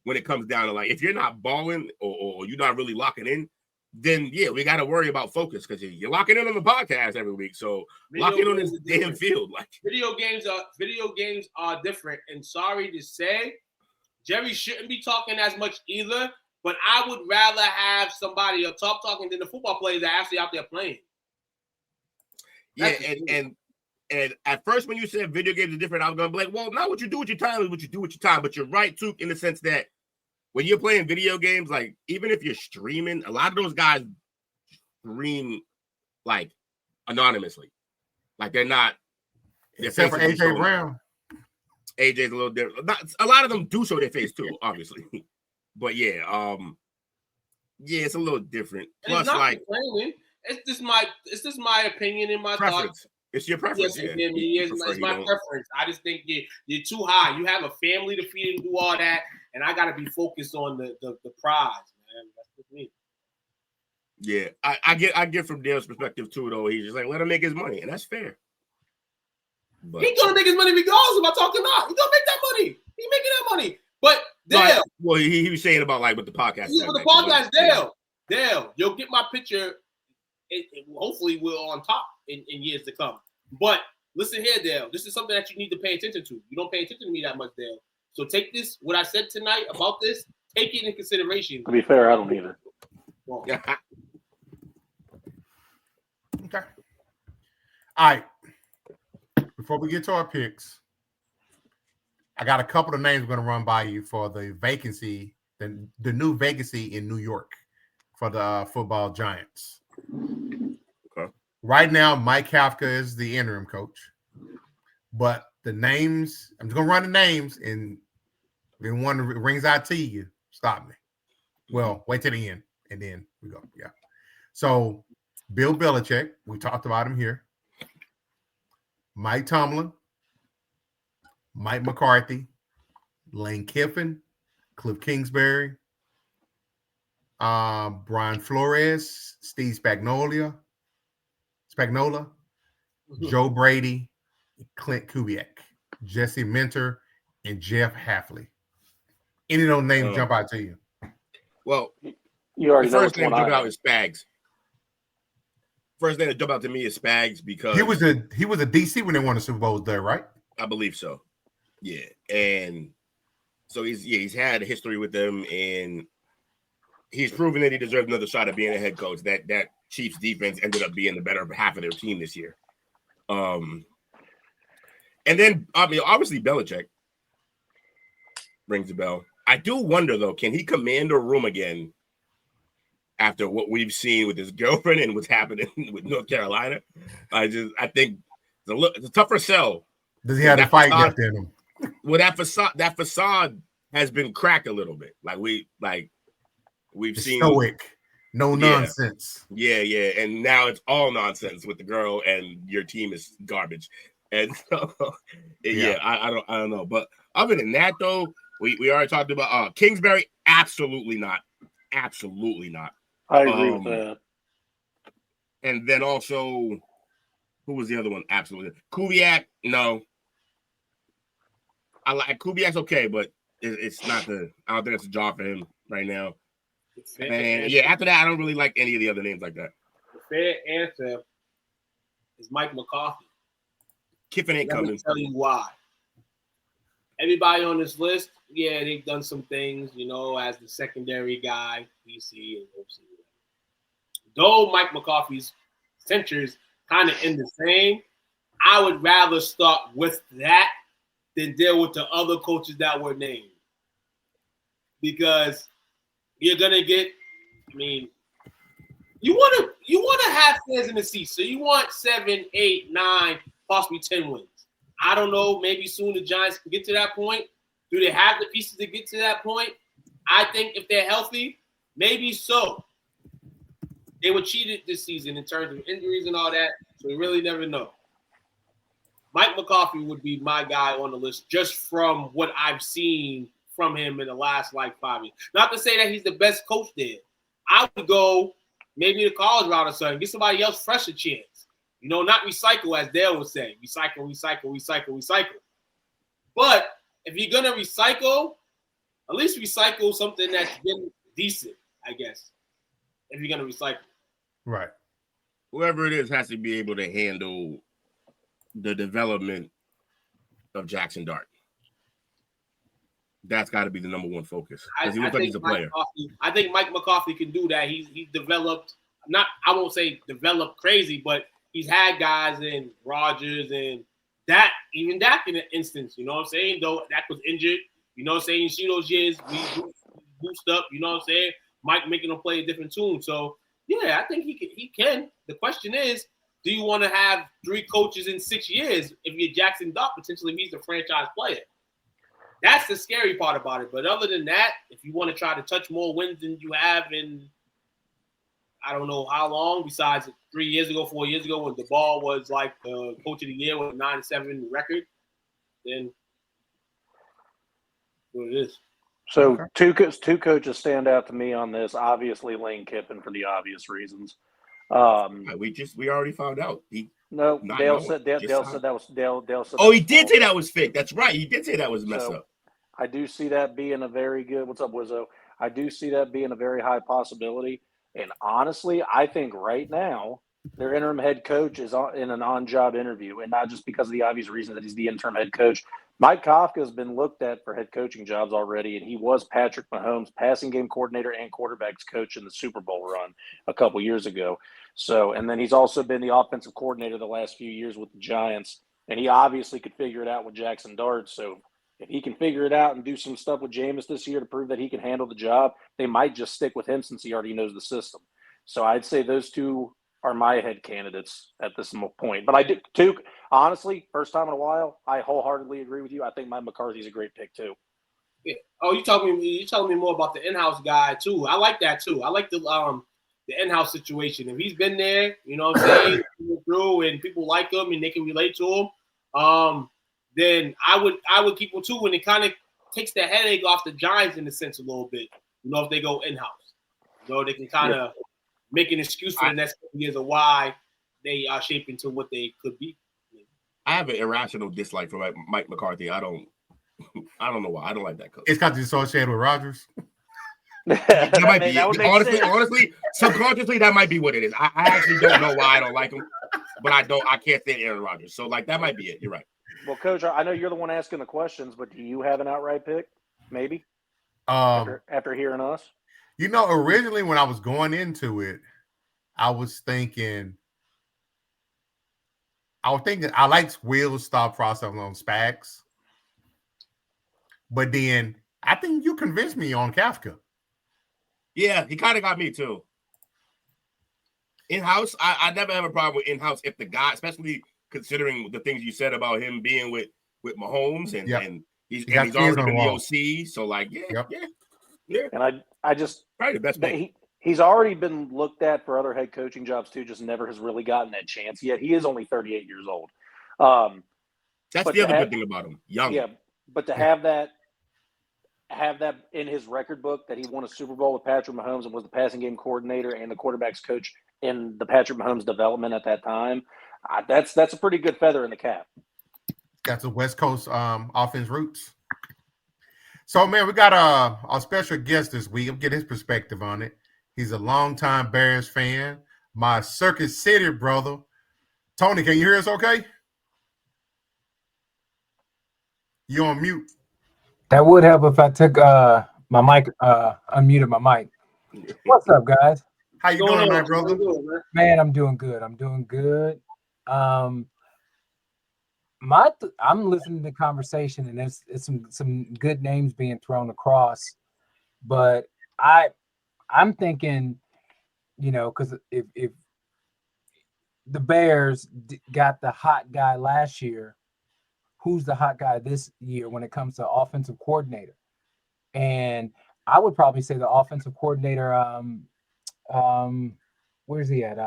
it comes down to, like, if you're not balling or you're not really locking in, then yeah, we got to worry about focus because you're locking in on the podcast every week. So lock in on this damn field. Like video games are different. And sorry to say, Jerry shouldn't be talking as much either. But I would rather have somebody up top talking than the football players that are actually out there playing. Yeah, and at first when you said video games are different, I was gonna be like, well, not what you do with your time is what you do with your time. But you're right too, in the sense that when you're playing video games, like even if you're streaming, a lot of those guys stream like anonymously, like they're not. Except for AJ Brown. AJ's a little different. A lot of them do show their face too, obviously. But yeah, it's a little different. Plus, like, it's just my opinion and my preference. thoughts. It's your preference. Yes, it's my preference. I just think you're too high. You have a family to feed and do all that, and I got to be focused on the prize, man. That's just me. Yeah, I get from Dale's perspective too, though. He's just like, let him make his money, and that's fair. But he's gonna make his money regardless if I talk or not. He's gonna make that money. He's making that money. But Dale, well, he was saying about like with the podcast. Yeah, with the podcast, Dale, you'll get my picture. Hopefully, we're on top in years to come. But listen here, Dale. This is something that you need to pay attention to. You don't pay attention to me that much, Dale. So take this, what I said tonight about this, take it into consideration. To be fair, I don't either. Well, Okay. All right. Before we get to our picks, I got a couple of names we're going to run by you for the vacancy, the new vacancy in New York for the football Giants. Okay. Right now, Mike Kafka is the interim coach. But the names, I'm just going to run the names, and if one rings out to you, stop me. Well, wait till the end, and then we go. Yeah. So, Bill Belichick, we talked about him here. Mike Tomlin, Mike McCarthy, Lane Kiffin, Cliff Kingsbury, Brian Flores, Steve Spagnola, Joe Brady, Clint Kubiak, Jesse Minter, and Jeff Hafley. Any of those names jump out to you? Well, You already the know first which name one jump I out am. is Spags. First name that jump out to me is Spags because He was a DC when they won the Super Bowl there, right? I believe so. Yeah, and so he's had a history with them, and he's proven that he deserves another shot at being a head coach. That Chiefs defense ended up being the better half of their team this year. And then I mean, obviously Belichick rings a bell. I do wonder though, can he command a room again after what we've seen with his girlfriend and what's happening with North Carolina? I think it's a tougher sell. Does he have the That fight facade- left in him? Well, that facade has been cracked a little bit. We've It's seen stoic, no Yeah. nonsense. Yeah, and now it's all nonsense with the girl, and your team is garbage. And so, Yeah. I don't know. But other than that, though, we already talked about Kingsbury. Absolutely not. I agree with that. And then also, who was the other one? Absolutely, Kubiak. No, I like Kubiak's okay, but it's not the. I don't think it's a job for him right now. And yeah, after that, I don't really like any of the other names like that. the fair answer is Mike McCarthy. Kiffin ain't Let me coming. tell you why. Everybody on this list, yeah, they've done some things, as the secondary guy, PC and OC. Though Mike McCarthy's centers kind of in the same, I would rather start with that than deal with the other coaches that were named. Because you're gonna get, you want to have fans in the seats. So you want 7, 8, 9, possibly 10 wins. I don't know. Maybe soon the Giants can get to that point. Do they have the pieces to get to that point? I think if they're healthy, maybe so. They were cheated this season in terms of injuries and all that, so we really never know. Mike McCarthy would be my guy on the list just from what I've seen from him in the last 5 years. Not to say that he's the best coach there. I would go maybe the college route or something. Get somebody else fresh a chance. Not recycle, as Dale would say. Recycle. But if you're going to recycle, at least recycle something that's been decent, I guess, if you're going to recycle. Right. Whoever it is has to be able to handle the development of Jackson Dart. That's got to be the number one focus because he looks like he's a player. I think Mike McCarthy can do that. He's developed, I won't say developed crazy, but he's had guys in Rodgers and that, even Dak in an instance, you know what I'm saying? Though Dak was injured, you know what I'm saying? You see those years, we boost up, you know what I'm saying? Mike making them play a different tune. So, yeah, I think he can. The question is, do you want to have 3 coaches in 6 years if you're Jackson Dart, potentially he's the franchise player? That's the scary part about it. But other than that, if you want to try to touch more wins than you have in I don't know how long, besides 3 years ago, 4 years ago, when the ball was like the coach of the year with a 9-7 record, then what it is. So two coaches stand out to me on this. Obviously, Lane Kiffin for the obvious reasons. We already found out. Dale said that was Dale said. Oh, he did say that was fake. That's right. He did say that was messed up. I do see that being a very good. What's up, Wizzo? I do see that being a very high possibility. And honestly, I think right now their interim head coach is in an on-job interview, and not just because of the obvious reason that he's the interim head coach, Mike Kafka has been looked at for head coaching jobs already, and he was Patrick Mahomes' passing game coordinator and quarterbacks coach in the Super Bowl run a couple years ago. So, and then he's also been the offensive coordinator the last few years with the Giants, and he obviously could figure it out with Jackson Dart. So, if he can figure it out and do some stuff with Jameis this year to prove that he can handle the job, they might just stick with him since he already knows the system. So, I'd say those two are my head candidates at this point. But I do too. Honestly, first time in a while, I wholeheartedly agree with you. I think Mike McCarthy's a great pick too. Yeah. Oh, you telling me more about the in-house guy too. I like that too. I like the in-house situation. If he's been there, you know what I'm saying, through and people like him and they can relate to him, then I would keep him too. And it kind of takes the headache off the Giants in a sense a little bit. You know, if they go in-house, you know, they can kind of make an excuse for the next couple years of why they are shaping to what they could be. I have an irrational dislike for Mike McCarthy. I don't know why. I don't like that coach. It's because it's associated with Rodgers. That might be it. Honestly, subconsciously, that might be what it is. I actually don't know why I don't like him, but I can't stand Aaron Rodgers. So, like, that might be it. You're right. Well, Coach, I know you're the one asking the questions, but do you have an outright pick? Maybe after hearing us. You know, originally when I was going into it, I was thinking I liked Will's thought process on Spags. But then I think you convinced me on Kafka. Yeah, he kind of got me too. In-house, I never have a problem with in-house if the guy, especially considering the things you said about him being with Mahomes and he's already been the OC. So like, yeah. And I just probably the best pick. He's already been looked at for other head coaching jobs too, just never has really gotten that chance yet. He is only 38 years old. That's the other good thing about him. Young. Yeah, but to have that in his record book that he won a Super Bowl with Patrick Mahomes and was the passing game coordinator and the quarterback's coach in the Patrick Mahomes development at that time, that's a pretty good feather in the cap. Got the West Coast offense roots. So, man, we got our special guest this week. I'll get his perspective on it. He's a longtime Bears fan, my Circuit City brother. Tony, can you hear us okay? You on mute. That would help if I took my mic, unmuted my mic. What's up, guys? How you doing tonight, brother? Man, I'm doing good. I'm listening to the conversation, and it's some good names being thrown across, but I'm thinking, you know, because if the Bears got the hot guy last year, who's the hot guy this year when it comes to offensive coordinator? And I would probably say the offensive coordinator, where's he at?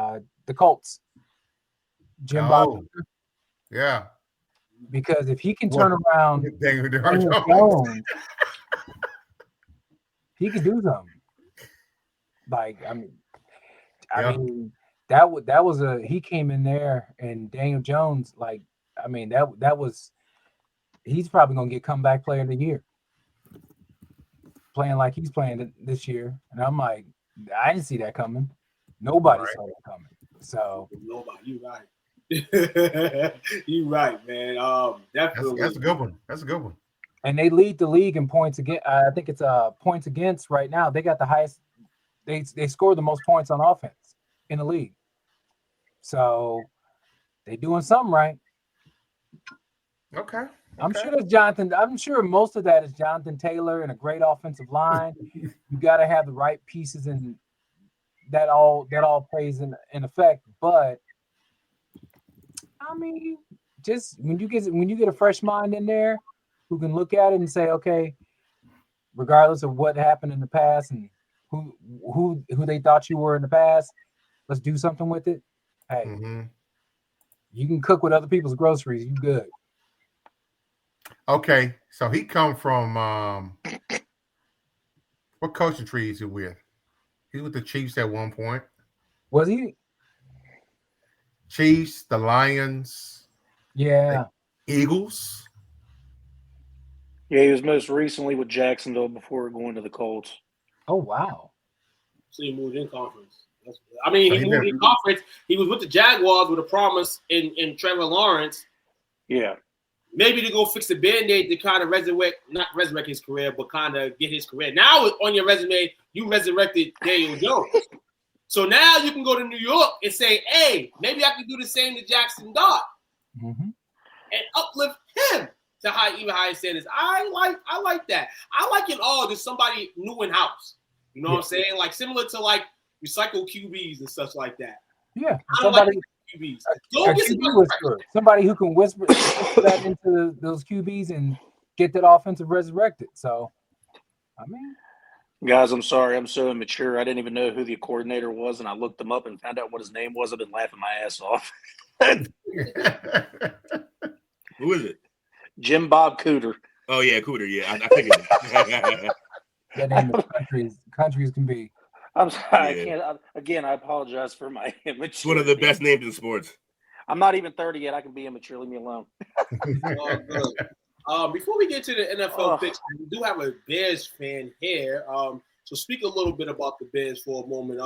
The Colts. Jim Bob. Yeah. Because if he can turn around Daniel Jones, he could do something. Like, I mean, that was he came in there and Daniel Jones, like, I mean, that was, he's probably gonna get comeback player of the year, playing like he's playing this year. And I'm like, I didn't see that coming. Nobody saw that coming. So nobody, you right. You right, man. Definitely. That's a good one. That's a good one. And they lead the league in points against. I think it's points against right now. They got the highest. They scored the most points on offense in the league. So they doing something right. Okay. I'm sure there's Jonathan. I'm sure most of that is Jonathan Taylor and a great offensive line. You got to have the right pieces, and that all plays in effect. But I mean, just when you get a fresh mind in there who can look at it and say, okay, regardless of what happened in the past and who they thought you were in the past, let's do something with it. Hey, you can cook with other people's groceries. You good. Okay, so he come from what coaching tree is he with? He was with the Chiefs at one point. Was he? Chiefs, the Lions, yeah, the Eagles. Yeah, he was most recently with Jacksonville before going to the Colts. Oh wow! So he moved in conference. He moved in conference. He was with the Jaguars with a promise in Trevor Lawrence. Yeah. maybe to go fix the Band-Aid to kind of not resurrect his career, but kind of get his career. Now on your resume, you resurrected Daniel Jones. So now you can go to New York and say, hey, maybe I can do the same to Jackson Dart and uplift him to even higher standards. I like that. I like it all. There's somebody new in house. You know what I'm saying? Like similar to like recycled QBs and stuff like that. Yeah. I don't like QBs. Go get somebody who can whisper that into those QBs and get that offensive resurrected. So, I mean, guys, I'm sorry. I'm so immature. I didn't even know who the coordinator was, and I looked him up and found out what his name was. I've been laughing my ass off. Who is it? Jim Bob Cooter. Oh, yeah, Cooter. Yeah, I figured it. That name is countries can be. I'm sorry. Yeah. I apologize for my immature. It's one of the best names in sports. I'm not even 30 yet. I can be immature. Leave me alone. Before we get to the NFL picks, we do have a Bears fan here. So speak a little bit about the Bears for a moment.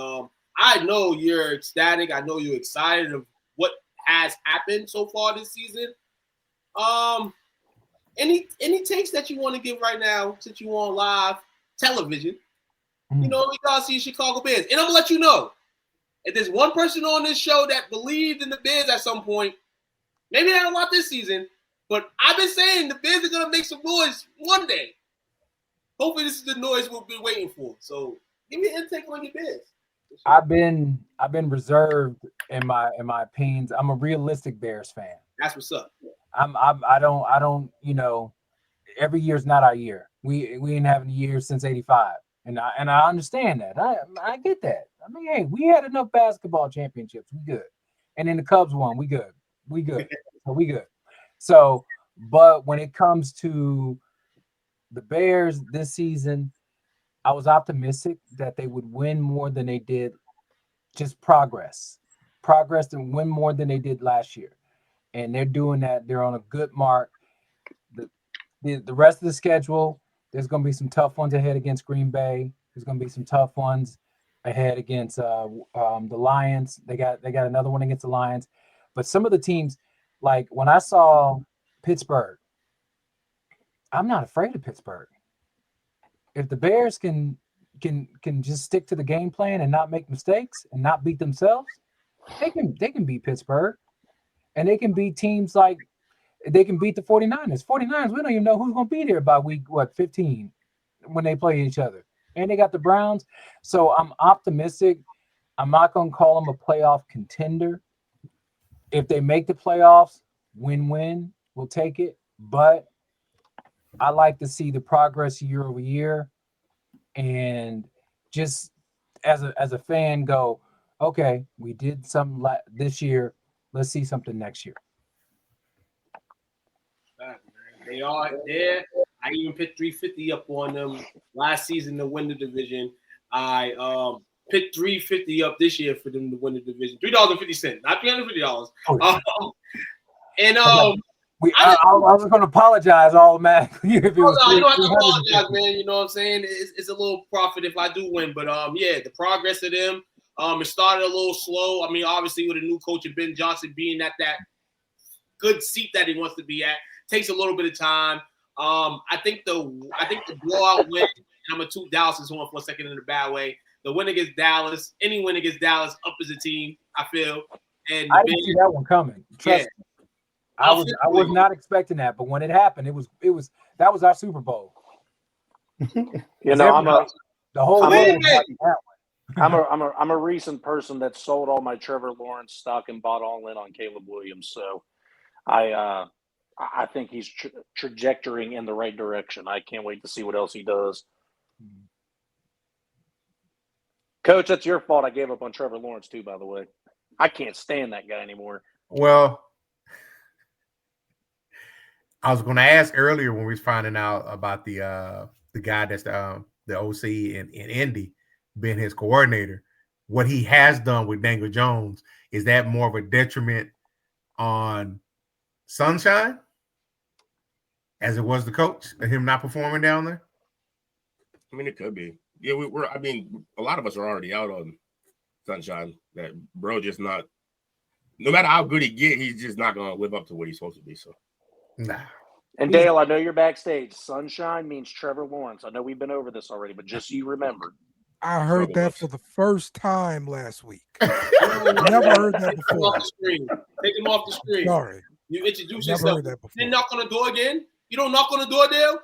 I know you're ecstatic. I know you're excited of what has happened so far this season. Any takes that you want to give right now since you on live television? You know, we gotta see Chicago Bears. And I'm gonna let you know, if there's one person on this show that believed in the Bears at some point, maybe not a lot this season, but I've been saying the Bears are gonna make some noise one day. Hopefully this is the noise we've been waiting for. So give me an intake on your Bears. I've been reserved in my opinions. I'm a realistic Bears fan. That's what's up. I don't, you know, every year's not our year. We ain't having a year since '85. And I understand that. I get that. I mean, hey, we had enough basketball championships. We good. And then the Cubs won. We good. So we good. So, but when it comes to the Bears this season, I was optimistic that they would win more than they did. Just progress and win more than they did last year. And they're doing that. They're on a good mark. The rest of the schedule, there's going to be some tough ones ahead against Green Bay. There's going to be some tough ones ahead against the Lions. They got another one against the Lions. But some of the teams, like when I saw Pittsburgh, I'm not afraid of Pittsburgh. If the Bears can just stick to the game plan and not make mistakes and not beat themselves, they can beat Pittsburgh. And they can beat teams like they can beat the 49ers. 49ers, we don't even know who's going to be there by week 15 when they play each other. And they got the Browns. So I'm optimistic. I'm not going to call them a playoff contender. If they make the playoffs, win-win, we'll take it. But I like to see the progress year over year and just as a fan go, okay, we did something this year. Let's see something next year. They are there. I even picked 350 up on them last season to win the division. I picked 350 up this year for them to win the division. $3.50, not $350. I was going to apologize automatically. If it was you don't have to apologize, man. You know what I'm saying? It's a little profit if I do win, but yeah, the progress of them. It started a little slow. I mean, obviously with a new coach and Ben Johnson being at that good seat that he wants to be at, takes a little bit of time. I think the blowout win. I'm gonna toot Dallas' horn for a second in a bad way. The win against Dallas, any win against Dallas, up as a team. I feel. And I didn't see that one coming. Trust me. I was not expecting that, but when it happened, it was that was our Super Bowl. You know, I'm a recent person that sold all my Trevor Lawrence stock and bought all in on Caleb Williams. So I think he's trajectorying in the right direction. I can't wait to see what else he does. Coach, that's your fault. I gave up on Trevor Lawrence too, by the way. I can't stand that guy anymore. Well, I was going to ask earlier when we was finding out about the guy that's the OC in Indy being his coordinator, what he has done with Daniel Jones. Is that more of a detriment on Sunshine as it was the coach and him not performing down there? I mean, it could be. Yeah, we're. I mean, a lot of us are already out on Sunshine. That bro just not. No matter how good he get, he's just not gonna live up to what he's supposed to be. So Nah. And Dale, I know you're backstage. Sunshine means Trevor Lawrence. I know we've been over this already, but just so you remember. I heard that for the first time last week. Never heard that before. Take him off the screen. Sorry. You introduce Never yourself. heard that before. Then knock on the door again. You don't knock on the door, Dale.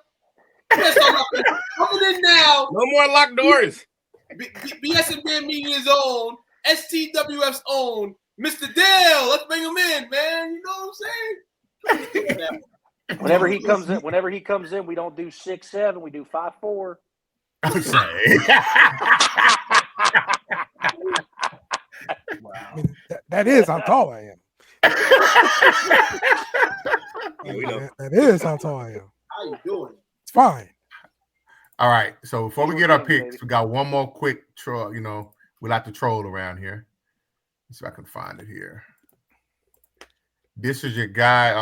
Coming in now. No more locked doors. BS and Ben Media's own, STWF's own, Mr. Dale. Let's bring him in, man. You know what I'm saying? Whenever he comes in, we don't do 6'7", we do 5'4". I'm saying. Wow. I mean, that is how tall I am. That is how tall I am. How you doing? It's fine. All right. So before we get our picks, we got one more quick troll. You know, we like to troll around here. Let's see if I can find it here. This is your guy.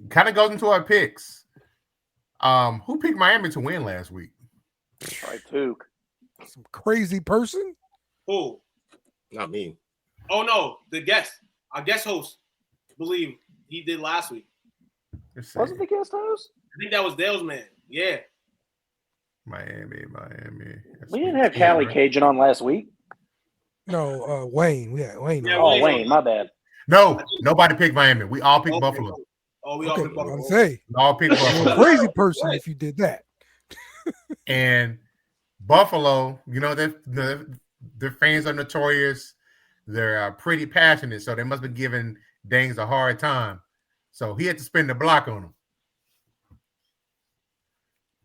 Kind of goes into our picks. Who picked Miami to win last week? Right, Took. Some crazy person? Who? Not me. Oh no, our guest host, I believe he did last week. Wasn't the guest host? I think that was Dale's man. Yeah. Miami. We didn't have Callie Cajun on last week. No, Wayne. Yeah, Wayne. Yeah, Oh, Wayne, my bad. No, nobody picked Miami. We all picked Buffalo. Oh, we all picked Buffalo. I'm say, We all picked Buffalo. crazy person if you did that. And Buffalo, you know, their fans are notorious. They're pretty passionate, so they must be giving Danes a hard time. So he had to spin the block on them.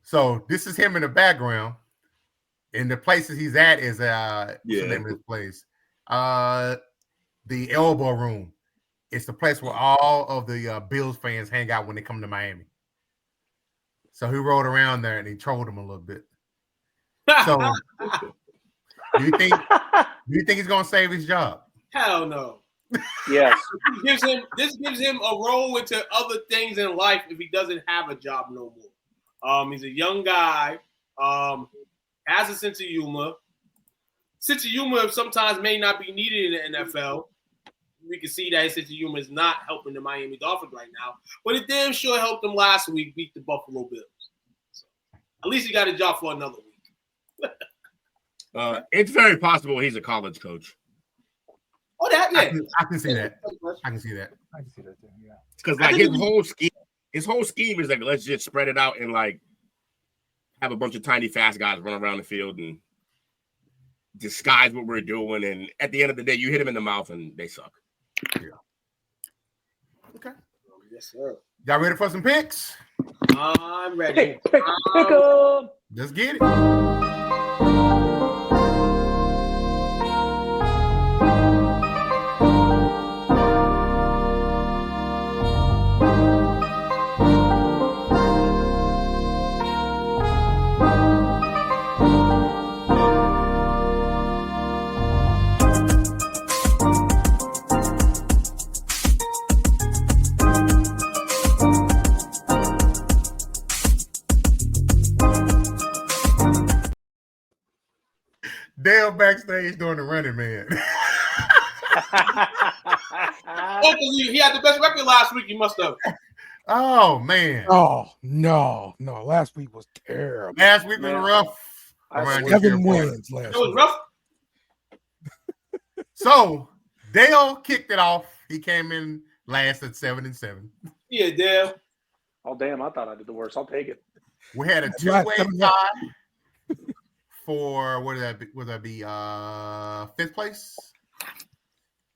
So this is him in the background. And the places he's at is what's the name of this place? The Elbow Room. It's the place where all of the Bills fans hang out when they come to Miami. So he rode around there and he trolled them a little bit. So do you think he's gonna save his job? Hell no. Yes. This gives him a role into other things in life if he doesn't have a job no more. He's a young guy, has a sense of humor. Sense of humor sometimes may not be needed in the NFL. We can see that his sense of humor is not helping the Miami Dolphins right now, but it damn sure helped them last week beat the Buffalo Bills. So, at least he got a job for another week. It's very possible he's a college coach. Oh, that yeah, I can see that. I can see that. I can see that too. Yeah. Because like his whole scheme is like, let's just spread it out and like have a bunch of tiny fast guys run around the field and disguise what we're doing. And at the end of the day, you hit them in the mouth and they suck. Yeah. Okay. Yes, sir. Y'all ready for some picks? I'm ready. Pick 'em. Let's get it. Dale backstage doing the running man. He had the best record last week. He must have. Oh man. Oh no. Last week was terrible. Last week was rough. Around 7 wins last It was week. rough. So Dale kicked it off. He came in last at 7-7. Yeah, Dale. Oh, damn, I thought I did the worst. I'll take it. We had a That's right, two-way 7-1. tie for what would that be? 5th place.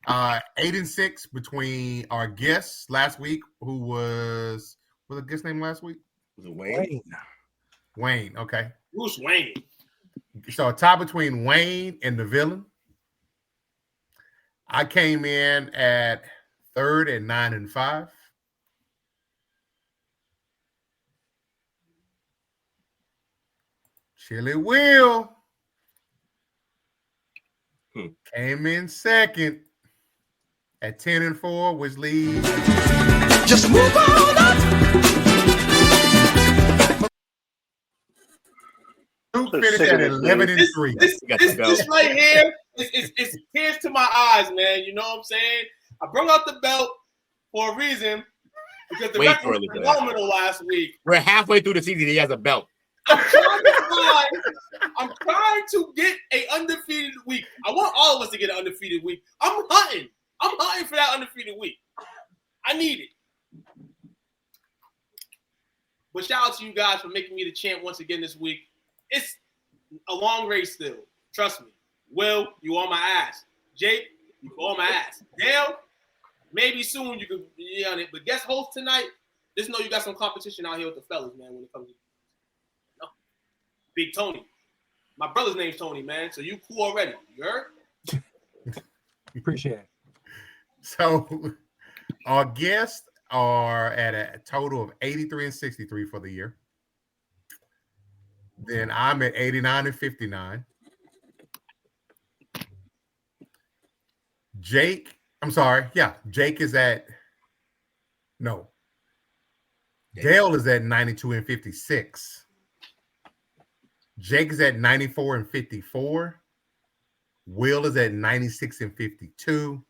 8-6 between our guests last week, who was the guest name last week? Was it Wayne? Wayne, okay. Bruce Wayne. So a tie between Wayne and the villain. I came in at 3rd at 9-5. Chili Will came in 2nd at 10-4, which leaves. Just move on up. Duke finished at 11-3. This right here is tears to my eyes, man. You know what I'm saying? I brought out the belt for a reason. because the Way record too was early for that. phenomenal last week. We're halfway through the season. He has a belt. I'm trying to get a undefeated week. I want all of us to get an undefeated week. I'm hunting for that undefeated week. I need it. But shout out to you guys for making me the champ once again this week. It's a long race still. Trust me. Will, you on my ass. Jake, you on my ass. Dale, maybe soon you could be on it. But guest host tonight, just know you got some competition out here with the fellas, man, when it comes to Big Tony. My brother's name's Tony, man. So you cool already. You heard? Appreciate it. So our guests are at a total of 83 and 63 for the year. Then I'm at 89 and 59. Jake is at Dale is at 92 and 56. Jake is at 94 and 54. Will is at 96 and 52.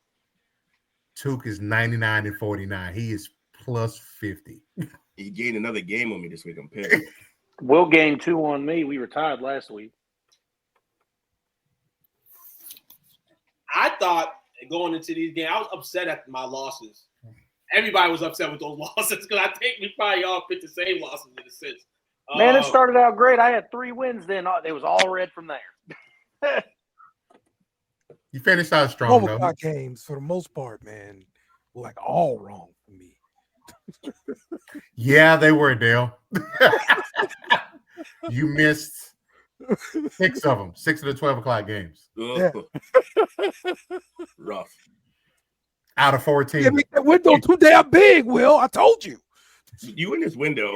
Took is 99 and 49. He is plus 50. He gained another game on me this week. I'm pissed. Will gained 2 on me. We were tied last week. I thought going into these games, I was upset at my losses. Everybody was upset with those losses because I think we probably all picked the same losses in a sense. Man, it started out great. I had 3 wins then. It was all red from there. You finished out strong, though. Overclock games, for the most part, man, were like all wrong for me. Yeah, they were, Dale. You missed 6 of them, 6 of the 12 o'clock games. Yeah. Rough. Out of 14. Yeah, make that window too damn big, Will. I told you. You in this window.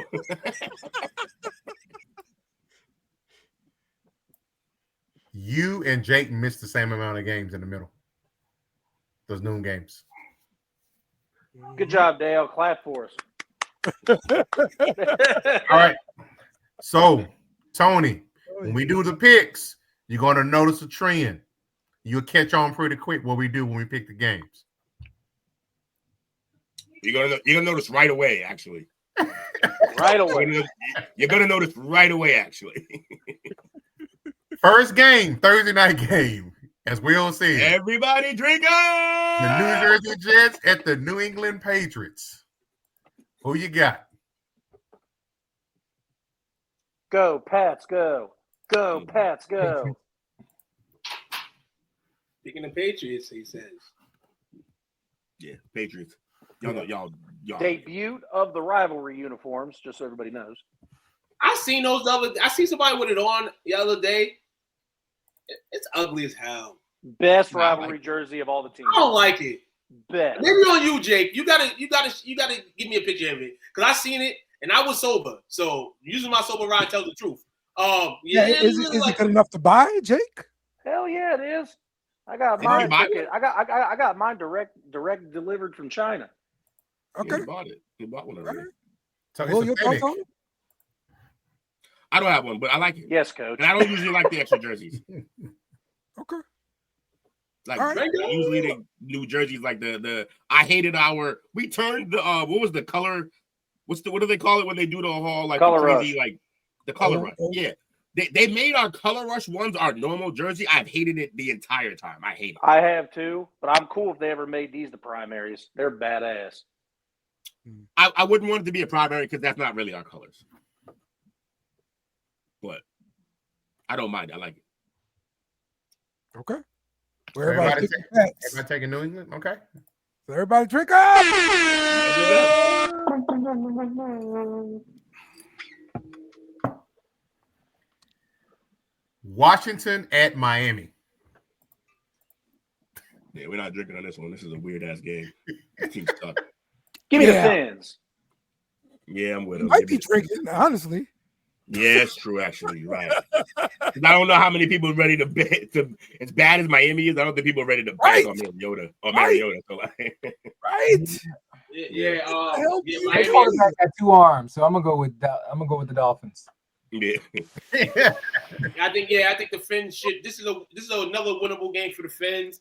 You and Jake missed the same amount of games in the middle. Those noon games. Good job, Dale. Clap for us. All right. So, Tony, when we do the picks, you're going to notice a trend. You'll catch on pretty quick what we do when we pick the games. You're gonna notice right away, actually. Right away. You're gonna notice right away, actually. First game, Thursday night game, as Will said. Everybody drink up! The New Jersey Jets at the New England Patriots. Who you got? Go, Pats, go. Go, Pats, go. Picking the Patriots, he says. Yeah, Patriots. Y'all. Debut of the rivalry uniforms, just so everybody knows. I seen somebody with it on the other day. It's ugly as hell. Best rivalry jersey of all the teams. I don't like it. Best. Maybe on you, Jake. You gotta give me a picture of it because I seen it and I was sober. So using my sober ride tells the truth. Is it good enough to buy, Jake? Hell yeah, it is. I got mine. I got mine direct delivered from China. Okay. He bought one already. So Will, your thoughts on it? I don't have one, but I like it. Yes, coach. And I don't usually like the extra jerseys. Okay. Like right. usually the new jerseys, like the I hated we turned the what was the color? What do they call it when they do the whole like color the crazy rush. like the color rush? Yeah. They made our color rush ones our normal jersey. I've hated it the entire time. I hate it. I have too, but I'm cool if they ever made these the primaries. They're badass. I wouldn't want it to be a primary because that's not really our colors. But I don't mind. I like it. Okay. Everybody taking New England? Okay. So everybody drink up. Washington at Miami. Yeah, we're not drinking on this one. This is a weird ass game. This team's stuck. Give me the Fins. Yeah, I'm with him. Might be drinking, honestly. Yeah, it's true. Actually, you're right. I don't know how many people are ready to bet. As bad as Miami is, I don't think people are ready to bet on Mariota. So like, right? Yeah. Miami quarterback got 2 arms, so I'm gonna go with the Dolphins. Yeah. I think the Fins should. This is another winnable game for the Fins.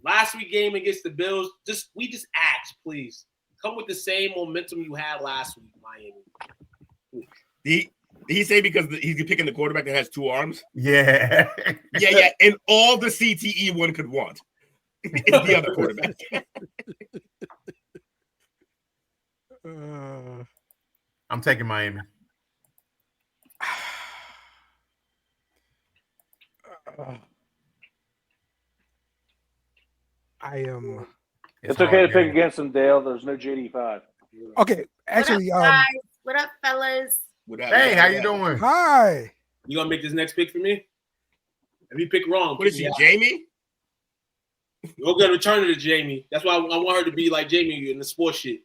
Last week game against the Bills, we just asked, please. come with the same momentum you had last week, Miami. He say because he's picking the quarterback that has two arms? Yeah. Yeah. And all the CTE one could want is the other quarterback. I'm taking Miami. I am. It's okay to pick against them, Dale. There's no JD5. Okay, actually, what up, guys? What up, fellas? Hey, how you doing? Hi. You gonna make this next pick for me? If you pick wrong, what is she, Jamie? We're gonna return it to Jamie. That's why I want her to be like Jamie in the sports shit.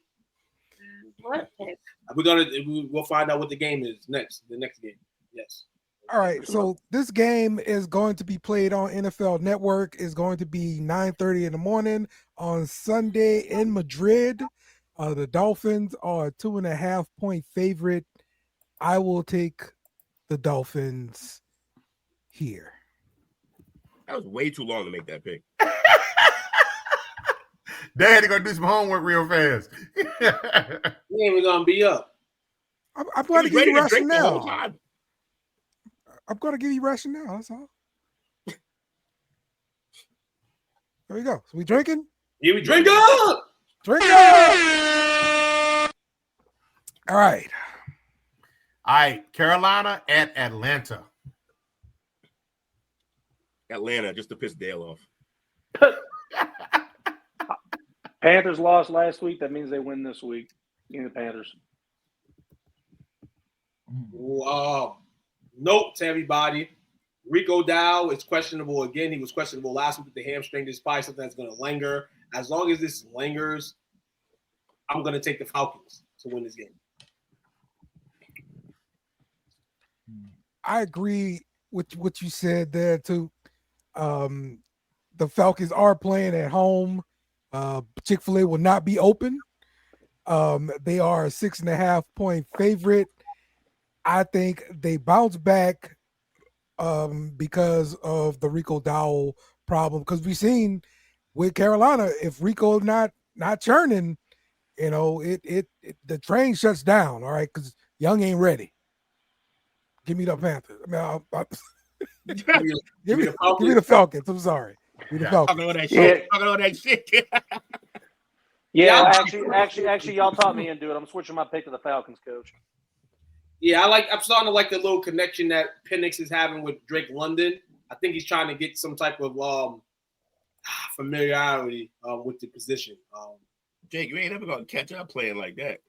What pick? We'll find out what the game is next. The next game. Yes. All right. So this game is going to be played on NFL Network. It's going to be 9:30 in the morning on Sunday in Madrid. The Dolphins are a 2.5 point favorite. I will take the Dolphins here. That was way too long to make that pick. Daddy gonna do some homework real fast. We ain't gonna be up. I'm going to give you rationale. I'm going to give you rationale. That's all. There we go. So we drinking? Yeah, we drink up. Drink up. All right. All right. Carolina at Atlanta. Atlanta, just to piss Dale off. Panthers lost last week. That means they win this week. In the Panthers. Note to everybody. Rico Dow is questionable again. He was questionable last week with the hamstring. This is probably something that's going to linger. As long as this lingers, I'm going to take the Falcons to win this game. I agree with what you said there too. The Falcons are playing at home. Chick-fil-A will not be open. They are a 6.5 point favorite. I think they bounce back because of the Rico Dowell problem. Because we've seen with Carolina, if Rico not churning, the train shuts down. All right, because Young ain't ready. Give me the Panthers. I mean, give me the Falcons. I'm sorry. Give me the Falcons. Talking all that shit. Yeah, actually, y'all taught me into it. I'm switching my pick to the Falcons, coach. Yeah, I'm starting to like the little connection that Penix is having with Drake London. I think he's trying to get some type of familiarity with the position. Jake, you ain't ever gonna catch up playing like that.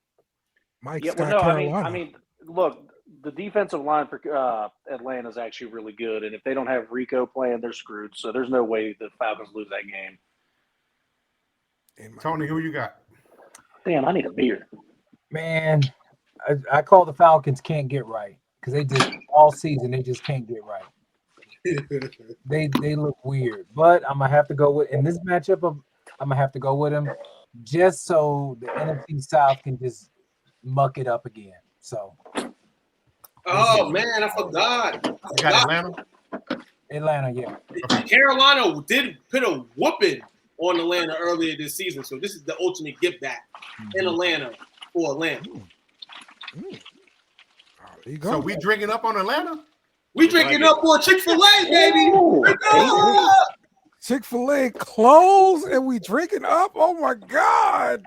I mean, look, the defensive line for Atlanta is actually really good, and if they don't have Rico playing, they're screwed. So there's no way the Falcons lose that game. Tony, who you got? Damn, I need a beer. Man, I call the Falcons can't get right because they just all season they just can't get right. They look weird, but I'm gonna have to go with in this matchup. I'm gonna have to go with them just so the NFC South can just muck it up again. So. Oh man, I forgot. You got Atlanta? Atlanta, yeah. Carolina did put a whooping on Atlanta earlier this season, so this is the ultimate get back in Atlanta for Atlanta. So we drinking up on Atlanta? We drinking up for Chick-fil-A, baby. Chick-fil-A closed and we drinking up? Oh my God.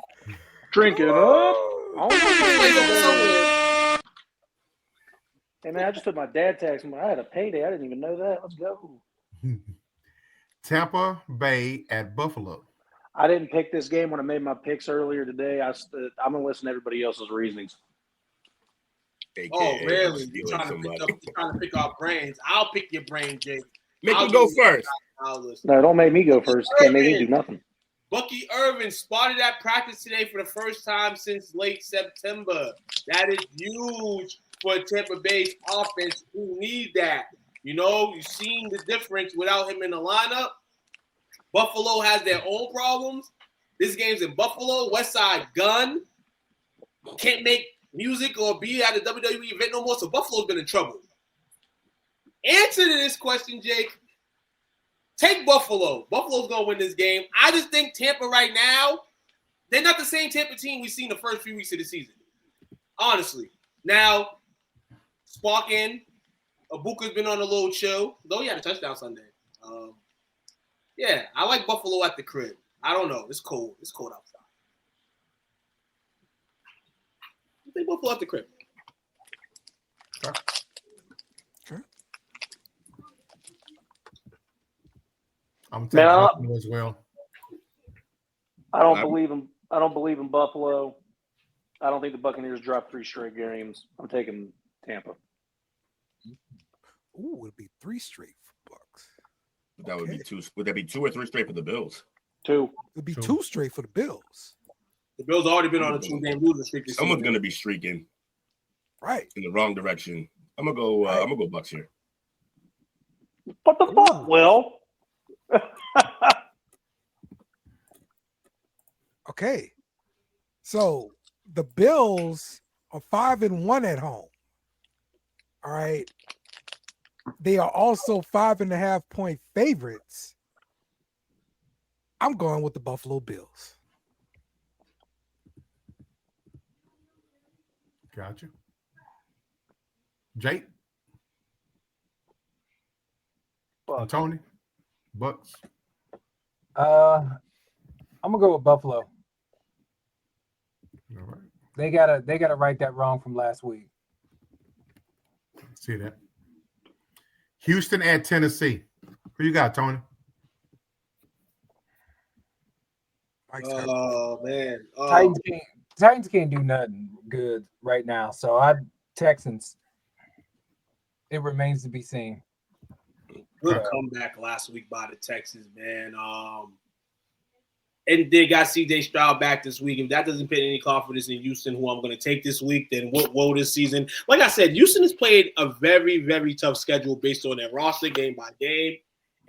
Drinking up? Hey, man, I just took my dad tax. I had a payday. I didn't even know that. Let's go. Tampa Bay at Buffalo. I didn't pick this game when I made my picks earlier today. I'm going to listen to everybody else's reasonings. Oh, really? You're trying to pick our brains. I'll pick your brain, Jake. Make me go first. No, don't make me go first. Can't make me do nothing. Bucky Irvin spotted at practice today for the first time since late September. That is huge for Tampa Bay's offense. Who need that? You've seen the difference without him in the lineup. Buffalo has their own problems. This game's in Buffalo. Westside Gun can't make music or be at a WWE event no more, so Buffalo's been in trouble. Answer to this question, Jake. Take Buffalo. Buffalo's going to win this game. I just think Tampa right now, they're not the same Tampa team we've seen the first few weeks of the season. Honestly. Now, Sparkin, Abuka's been on a little chill, though he had a touchdown Sunday. Yeah, I like Buffalo at the crib. I don't know. It's cold. It's cold outside. I think Buffalo at the crib. Sure. I'm taking Buffalo as well. I don't believe in Buffalo. I don't think the Buccaneers drop 3 straight games. I'm taking Tampa. Ooh, it'd be 3 straight for Bucks. That would be 2. Would that be 2 or 3 straight for the Bills? 2. It'd be 2 straight for the Bills. The Bills already been on a 2-game losing streak. Someone's gonna be streaking right in the wrong direction. I'm gonna go. I'm gonna go Bucks here. What the fuck, Will? Okay, so the Bills are 5-1 at home. All right, they are also 5.5-point favorites. I'm going with the Buffalo Bills. Gotcha. Jake? Bucks. Tony? Bucks? I'm gonna go with Buffalo. All right. They gotta right that wrong from last week. See that. Houston at Tennessee. Who you got, Tony? Oh man, Titans can't do nothing good right now. So Texans. It remains to be seen. Good comeback last week by the Texans, man. And they got CJ Stroud back this week. If that doesn't put any confidence in Houston, who I'm going to take this week, then whoa this season. Like I said, Houston has played a very, very tough schedule based on their roster game by game.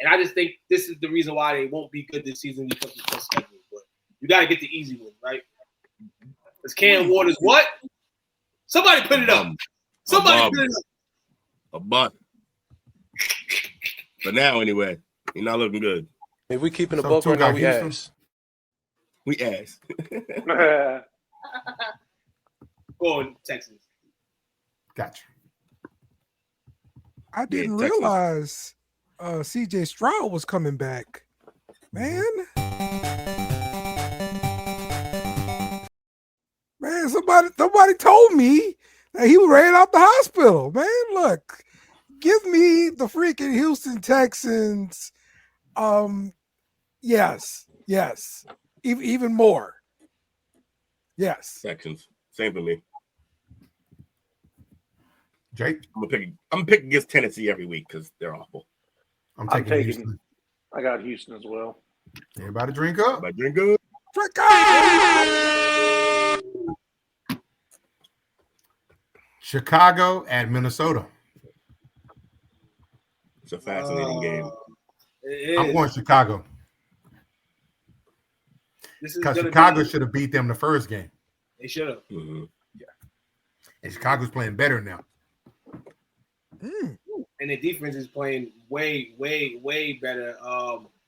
And I just think this is the reason why they won't be good this season because of the schedule. But you got to get the easy one, right? Because Cam Waters, what? Somebody put it up. Somebody put it up. A butt. But now, anyway, you're not looking good. If we keeping the book right now, we ass. We ass. Go on, Texans. Gotcha. I didn't realize CJ Stroud was coming back. Man, somebody told me that he was right out the hospital. Man, look, give me the freaking Houston Texans. Yes. Even more. Yes. Texans. Same for me. Jake? I'm gonna pick against Tennessee every week because they're awful. I'm taking Houston. I got Houston as well. Everybody drink up. Everybody drink up. Drink up. Chicago at Minnesota. It's a fascinating game. I'm going Chicago. Because Chicago should have beat them the first game. They should have. Mm-hmm. Yeah. And Chicago's playing better now. And the defense is playing way, way, way better.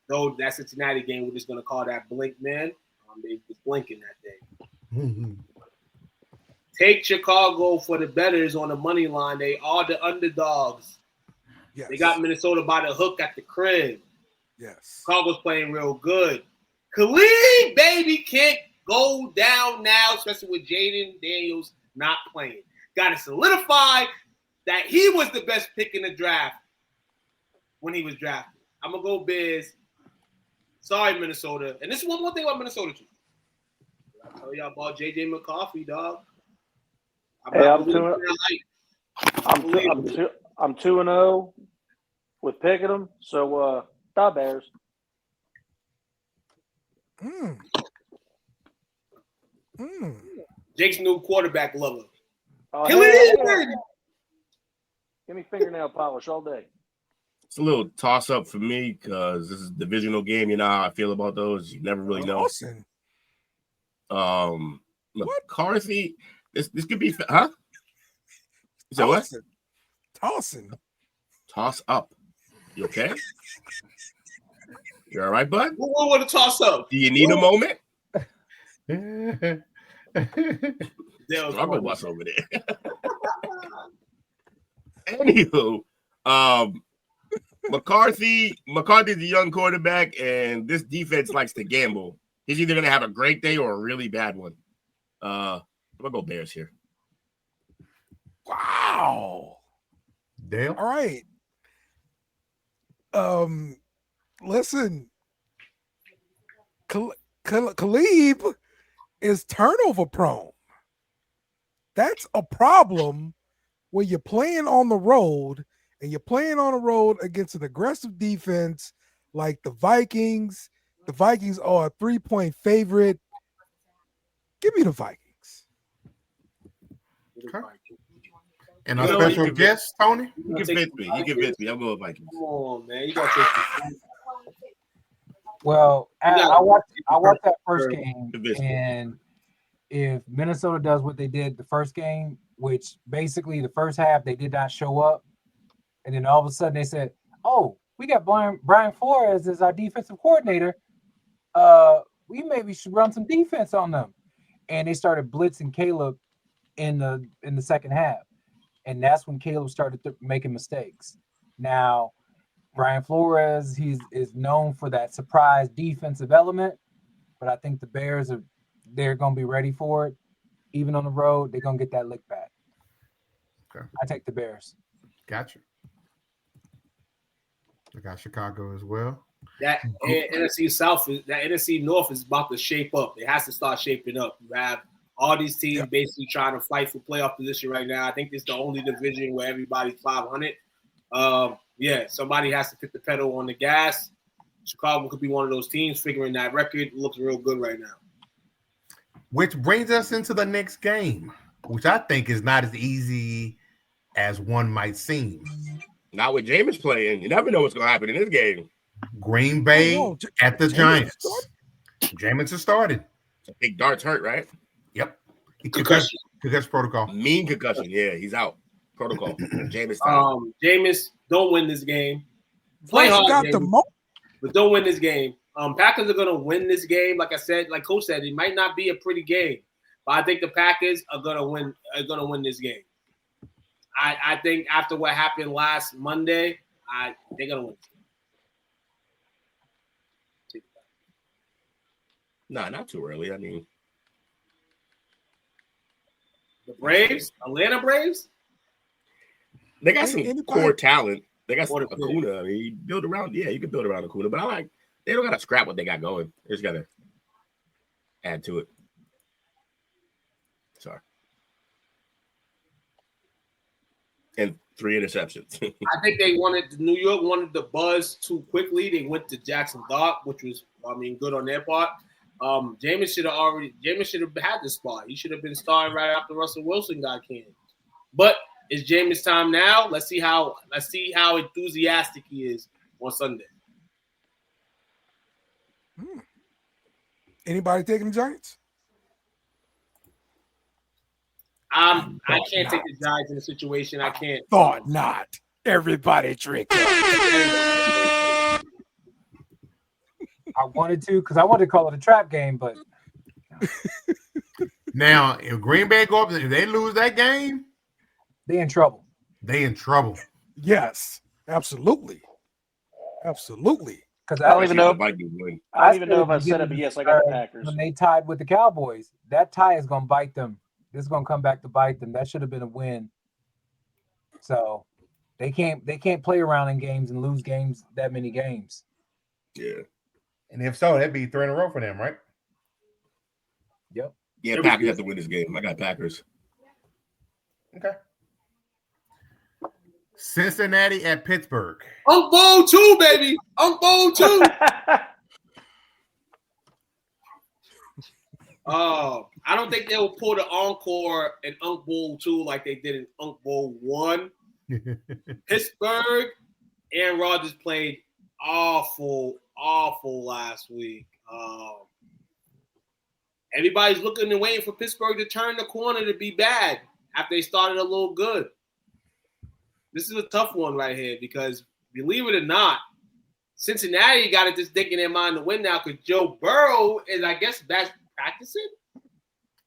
Though that Cincinnati game, we're just going to call that blink, man. They was blinking that day. Mm-hmm. Take Chicago for the bettors on the money line. They are the underdogs. Yes. They got Minnesota by the hook at the crib. Yes. Chicago's playing real good. Khalid, baby, can't go down now, especially with Jaden Daniels not playing. Got to solidify that he was the best pick in the draft when he was drafted. I'm going to go Biz. Sorry, Minnesota. And this is one more thing about Minnesota, too. I tell y'all about J.J. McCarthy, dog. I'm 2-0 with picking them. So, the Bears. Jake's new quarterback lover. Give me fingernail polish all day. It's a little toss up for me because this is a divisional game. You know how I feel about those. You never really know. McCarthy. This could be, huh? Is that what? Toss up. You okay? You all right, bud? What want to toss up? Do you need a moment? Struggle bus over there. Anywho, McCarthy's a young quarterback, and this defense likes to gamble. He's either going to have a great day or a really bad one. I'm going to go Bears here. Wow. Dale? All right. Listen, Khalib is turnover prone. That's a problem when you're playing on the road and you're playing on the road against an aggressive defense like the Vikings. The Vikings are a 3-point favorite. Give me the Vikings. Okay. And our special guest, Tony? You convinced me. I'm going with Vikings. Come on, man. You got to take the Well, I watched that first game, and if Minnesota does what they did the first game, which basically the first half they did not show up, and then all of a sudden they said, "Oh, we got Brian Flores as our defensive coordinator. We maybe should run some defense on them," and they started blitzing Caleb in the second half, and that's when Caleb started making mistakes. Now, Brian Flores, is known for that surprise defensive element, but I think the Bears they're going to be ready for it. Even on the road, they're going to get that lick back. Okay. I take the Bears. Gotcha. I got Chicago as well. That NFC South, that NFC North is about to shape up. It has to start shaping up. You have all these teams basically trying to fight for playoff position right now. I think it's the only division where everybody's 500. Somebody has to put the pedal on the gas. Chicago could be one of those teams figuring that record. Looks real good right now. Which brings us into the next game, which I think is not as easy as one might seem. Not with Jameis playing. You never know what's going to happen in this game. Green Bay at the Giants. Jameis has started. I think Dart's hurt, right? Yep. Concussion protocol. Mean concussion. Yeah, he's out. Protocol. Jameis. Jameis, don't win this game. Play hard, Jameis, but don't win this game. Packers are going to win this game. Like I said, like Coach said, it might not be a pretty game, but I think the Packers are going to win. Are going to win this game. I think after what happened last Monday, they're going to win. No, not too early. I mean, the Braves, Atlanta Braves, they got some core talent. They got some Acuna. I mean, you build around. Yeah, you can build around Acuna, but they don't got to scrap what they got going. They just got to add to it. Sorry. And 3 interceptions. I think New York wanted the buzz too quickly. They went to Jackson Dart, which was, good on their part. Jameis should have had the spot. He should have been starting right after Russell Wilson got canned. But it's Jameis' time now. Let's see how enthusiastic he is on Sunday. Anybody taking the Giants? I can't take the Giants in a situation. I can't. Thought not. Everybody drink. I wanted to because I wanted to call it a trap game, but now if Green Bay go up, if they lose that game, they in trouble. Yes, absolutely. Because I don't even know. I don't even know if I said it, but yes, I got the Packers. When they tied with the Cowboys, that tie is going to bite them. This is going to come back to bite them. That should have been a win. So they can't play around in games and lose games that many games. Yeah. And if so, that'd be 3 in a row for them, right? Yep. Yeah, Packers have to win this game. I got Packers. Okay. Cincinnati at Pittsburgh. I'm bold too, baby. I'm bold too. I don't think they'll pull the encore in Unk Bowl 2 like they did in Unk Bowl 1. Pittsburgh, Aaron Rodgers played awful last week. Everybody's looking and waiting for Pittsburgh to turn the corner to be bad after they started a little good. This is a tough one right here because, believe it or not, Cincinnati got it just thinking in their mind to win now because Joe Burrow is, I guess, practicing?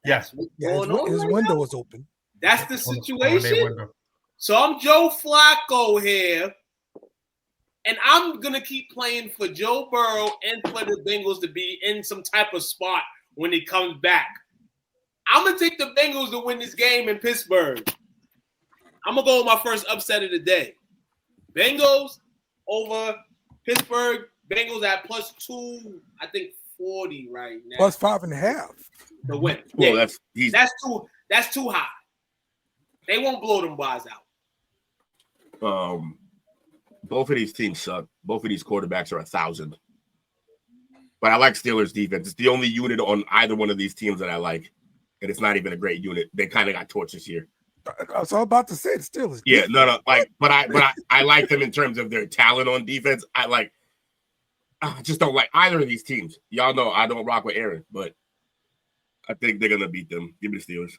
Yes. What's Yeah, going on his right window now? was open. That's the On their situation. window. So I'm Joe Flacco here, and I'm going to keep playing for Joe Burrow and for the Bengals to be in some type of spot when he comes back. I'm going to take the Bengals to win this game in Pittsburgh. I'm going to go with my first upset of the day. Bengals over Pittsburgh. Bengals at +2, I think 40 right now. Plus 5.5. To win. Well, Yeah, that's too high. They won't blow them boys out. Both of these teams suck. Both of these quarterbacks are 1,000. But I like Steelers defense. It's the only unit on either one of these teams that I like, and it's not even a great unit. They kind of got torched this year. I was about to say the Steelers. Yeah, no, but I like them in terms of their talent on defense. I just don't like either of these teams. Y'all know I don't rock with Aaron, but I think they're gonna beat them. Give me the Steelers.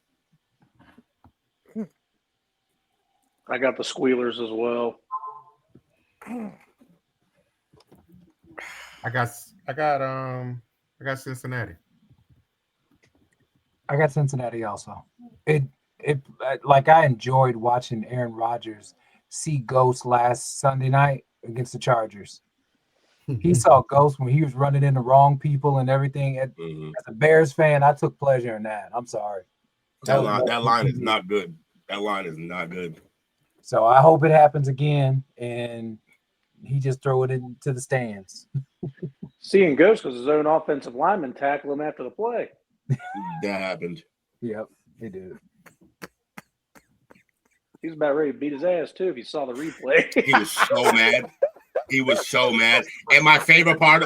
I got the Squealers as well. I got Cincinnati. I got Cincinnati also. It like I enjoyed watching Aaron Rodgers see ghosts last Sunday night against the Chargers. He saw ghosts when he was running into wrong people and everything. As a Bears fan, I took pleasure in that. I'm sorry. That line is not good. That line is not good. So I hope it happens again, and he just throw it into the stands. Seeing ghosts because his own offensive lineman tackle him after the play. That happened. Yep, they did. He was about ready to beat his ass too if he saw the replay. He was so mad. He was so mad. And my favorite part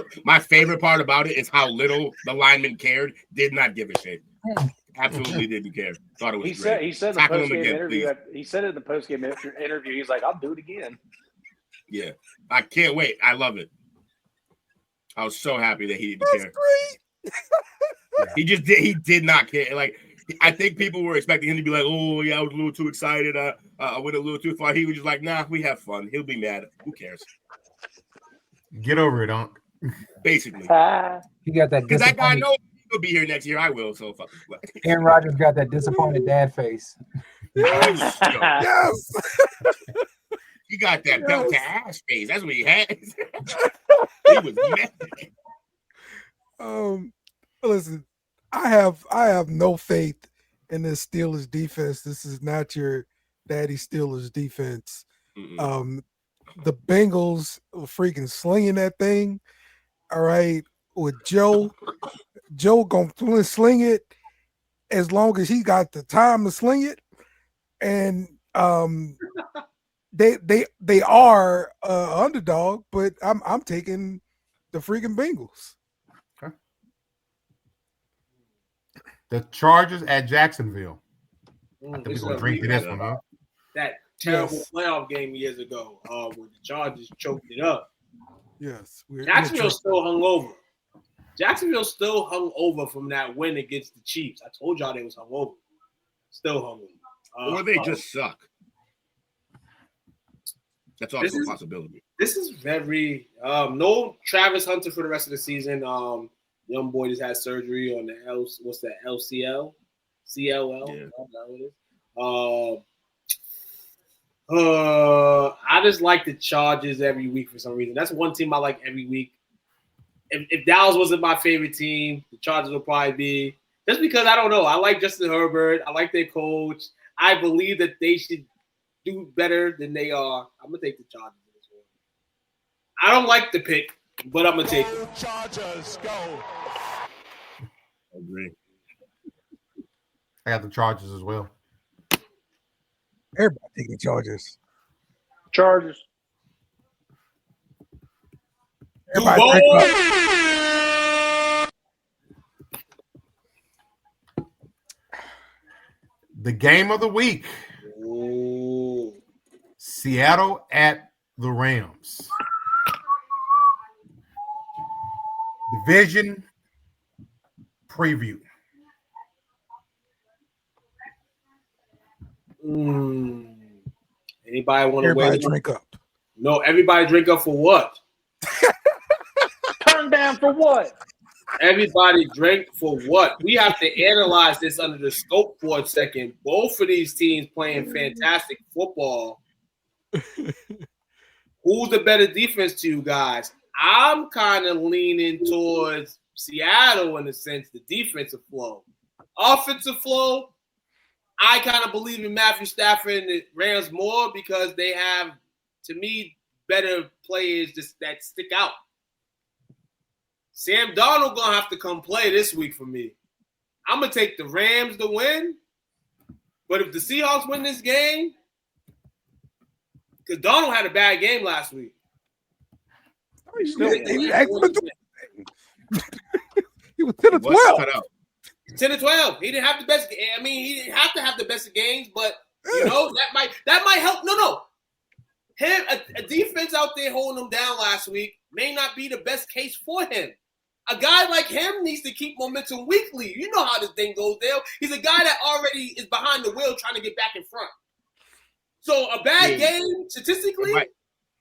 about it is how little the lineman cared. Did not give a shit. Absolutely didn't care. Thought it was great. He said in the post-game interview. He said it in the post-game interview. He's like, "I'll do it again." Yeah, I can't wait. I love it. I was so happy that he didn't care. Great. He did not care. Like, I think people were expecting him to be like, "Oh yeah, I was a little too excited. I went a little too far." He was just like, "Nah, we have fun. He'll be mad. Who cares?" Get over it, Unc. Basically, he got that. Because that guy knows he'll be here next year. I will. So fuck. Aaron Rodgers got that disappointed dad face. Yes. Yes. He got that belt to ass face. That's what he had. He was mad. Listen, I have no faith in this Steelers defense. This is not your daddy Steelers defense. The Bengals were freaking slinging that thing. All right, with Joe gonna sling it as long as he got the time to sling it, and they are underdog, but I'm taking the freaking Bengals. Okay. The Chargers at Jacksonville. I think we're gonna drink to this one, huh? That terrible playoff game years ago, when the Chargers choked it up. Yes, Jacksonville still hung over. Jacksonville still hung over from that win against the Chiefs. I told y'all they was hung over. Still hung over. Or they just suck. That's also a possibility. This is very no Travis Hunter for the rest of the season. Young boy just had surgery on the LCL? CLL? Yeah. I just like the Chargers every week for some reason. That's one team I like every week. If Dallas wasn't my favorite team, the Chargers will probably be. Just because I don't know. I like Justin Herbert. I like their coach. I believe that they should do better than they are. I'm gonna take the Chargers in this one. I don't like the pick, but I'm gonna take it. Chargers, go. I agree. I got the Chargers as well. Everybody taking the Chargers. Chargers. Everybody The game of the week. Ooh. Seattle at the Rams. Division preview. Anybody want to weigh Everybody drink up. No, everybody drink up for what? Turn down for what? Everybody drank for what? We have to analyze this under the scope for a second. Both of these teams playing fantastic football. Who's the better defense to you guys? I'm kind of leaning towards Seattle in a sense, the defensive flow. Offensive flow, I kind of believe in Matthew Stafford and the Rams more because they have, to me, better players that stick out. Sam Darnold going to have to come play this week for me. I'm going to take the Rams to win. But if the Seahawks win this game, because Darnold had a bad game last week. He was 10 to 12. 10 to 12. He didn't have the best. I mean, he didn't have to have the best of games, but that might help. No. Him a defense out there holding him down last week may not be the best case for him. A guy like him needs to keep momentum weekly. You know how this thing goes, Dale. He's a guy that already is behind the wheel trying to get back in front. So a bad game, statistically, might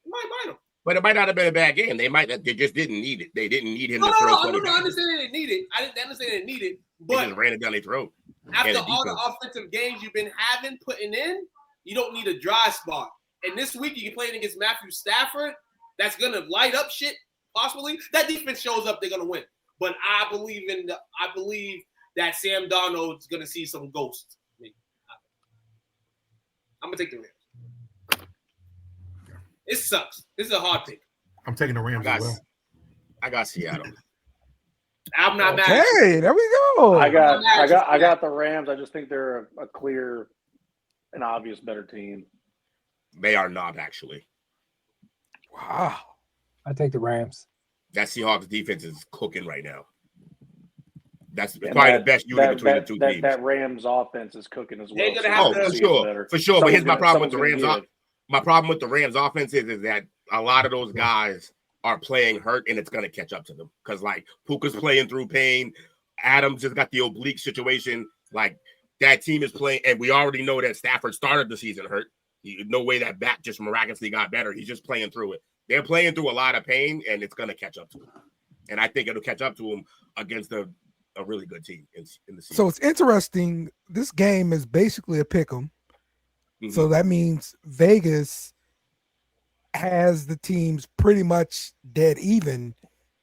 bite him. But it might not have been a bad game. They just didn't need it. They didn't need him to throw. I understand they didn't need it. I didn't understand they didn't need it. But they just ran it down their throat. After all the offensive games you've been putting in, you don't need a dry spot. And this week you can play it against Matthew Stafford. That's gonna light up shit. Possibly that defense shows up, they're gonna win. But I believe that Sam Darnold's gonna see some ghosts. I'm gonna take the Rams. It sucks. This is a hard pick. I'm taking the Rams as well. I got Seattle. I'm not mad. Hey, there we go. I got the Rams. I just think they're a clear and obvious better team. They are not actually. Wow. I take the Rams. That Seahawks defense is cooking right now. That's probably the best unit between the two teams. That Rams offense is cooking as well. They're gonna have for sure. But here's my problem with the Rams. My problem with the Rams offense is that a lot of those guys are playing hurt, and it's gonna catch up to them because like Puka's playing through pain. Adams just got the oblique situation. Like that team is playing, and we already know that Stafford started the season hurt. No way that back just miraculously got better. He's just playing through it. They're playing through a lot of pain, and it's going to catch up to them. And I think it'll catch up to them against a really good team in the season. So it's interesting. This game is basically a pick 'em. Mm-hmm. So that means Vegas has the teams pretty much dead even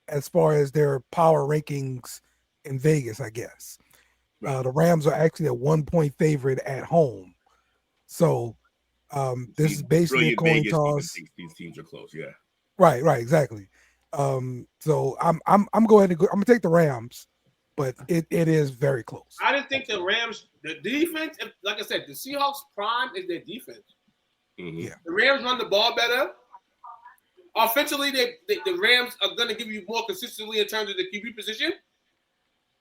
as far as their power rankings in Vegas, I guess. Right. The Rams are actually a 1-point favorite at home. So this is basically a coin toss. These teams are close, yeah. Right, exactly. So I'm going to I'm gonna take the Rams, but it is very close. I didn't think the Rams, the defense, like I said, the Seahawks' prime is their defense. Mm-hmm. Yeah. The Rams run the ball better. Offensively, the Rams are going to give you more consistently in terms of the QB position.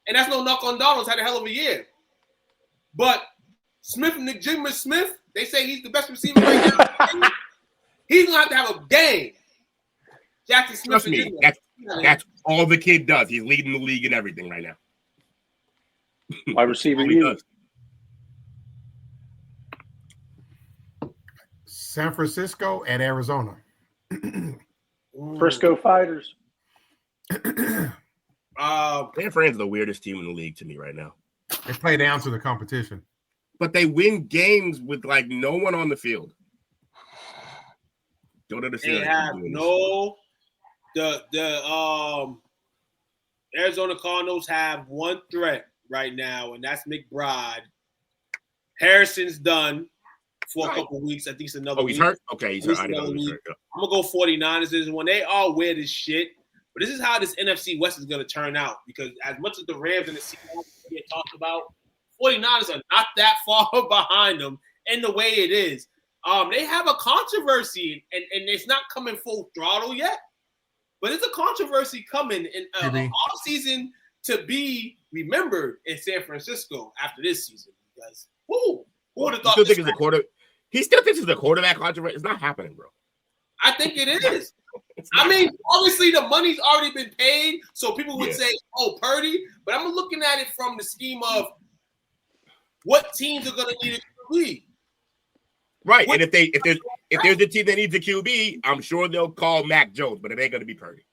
And that's no knock on Donald's had a hell of a year. But Smith, Jimmy Smith, they say he's the best receiver right now. He's going to have a game. Jackson Smith. Trust me, that's all the kid does. He's leading the league in everything right now. Wide receiver, you. San Francisco at Arizona. Frisco Fighters. San Fran's the weirdest team in the league to me right now. They play down to the competition. But they win games with like no one on the field. Don't understand. They have the Arizona Cardinals have one threat right now, and that's McBride. Harrison's done for a couple weeks. I think it's another week. He's hurt? Okay, he's hurt. I'm going to go 49ers. This is when they all weird as shit. But this is how this NFC West is going to turn out because as much as the Rams and the Seahawks get talked about, 49ers are not that far behind them in the way it is. They have a controversy, and it's not coming full throttle yet. But there's a controversy coming in offseason to be remembered in San Francisco after this season. Because who would have thought he still thinks it's a quarterback controversy. It's not happening, bro. I think it is. I mean, obviously the money's already been paid, so people would say, "Oh, Purdy," but I'm looking at it from the scheme of what teams are going to need a QB. Right, and if there's a team that needs a QB, I'm sure they'll call Mac Jones, but it ain't going to be Purdy.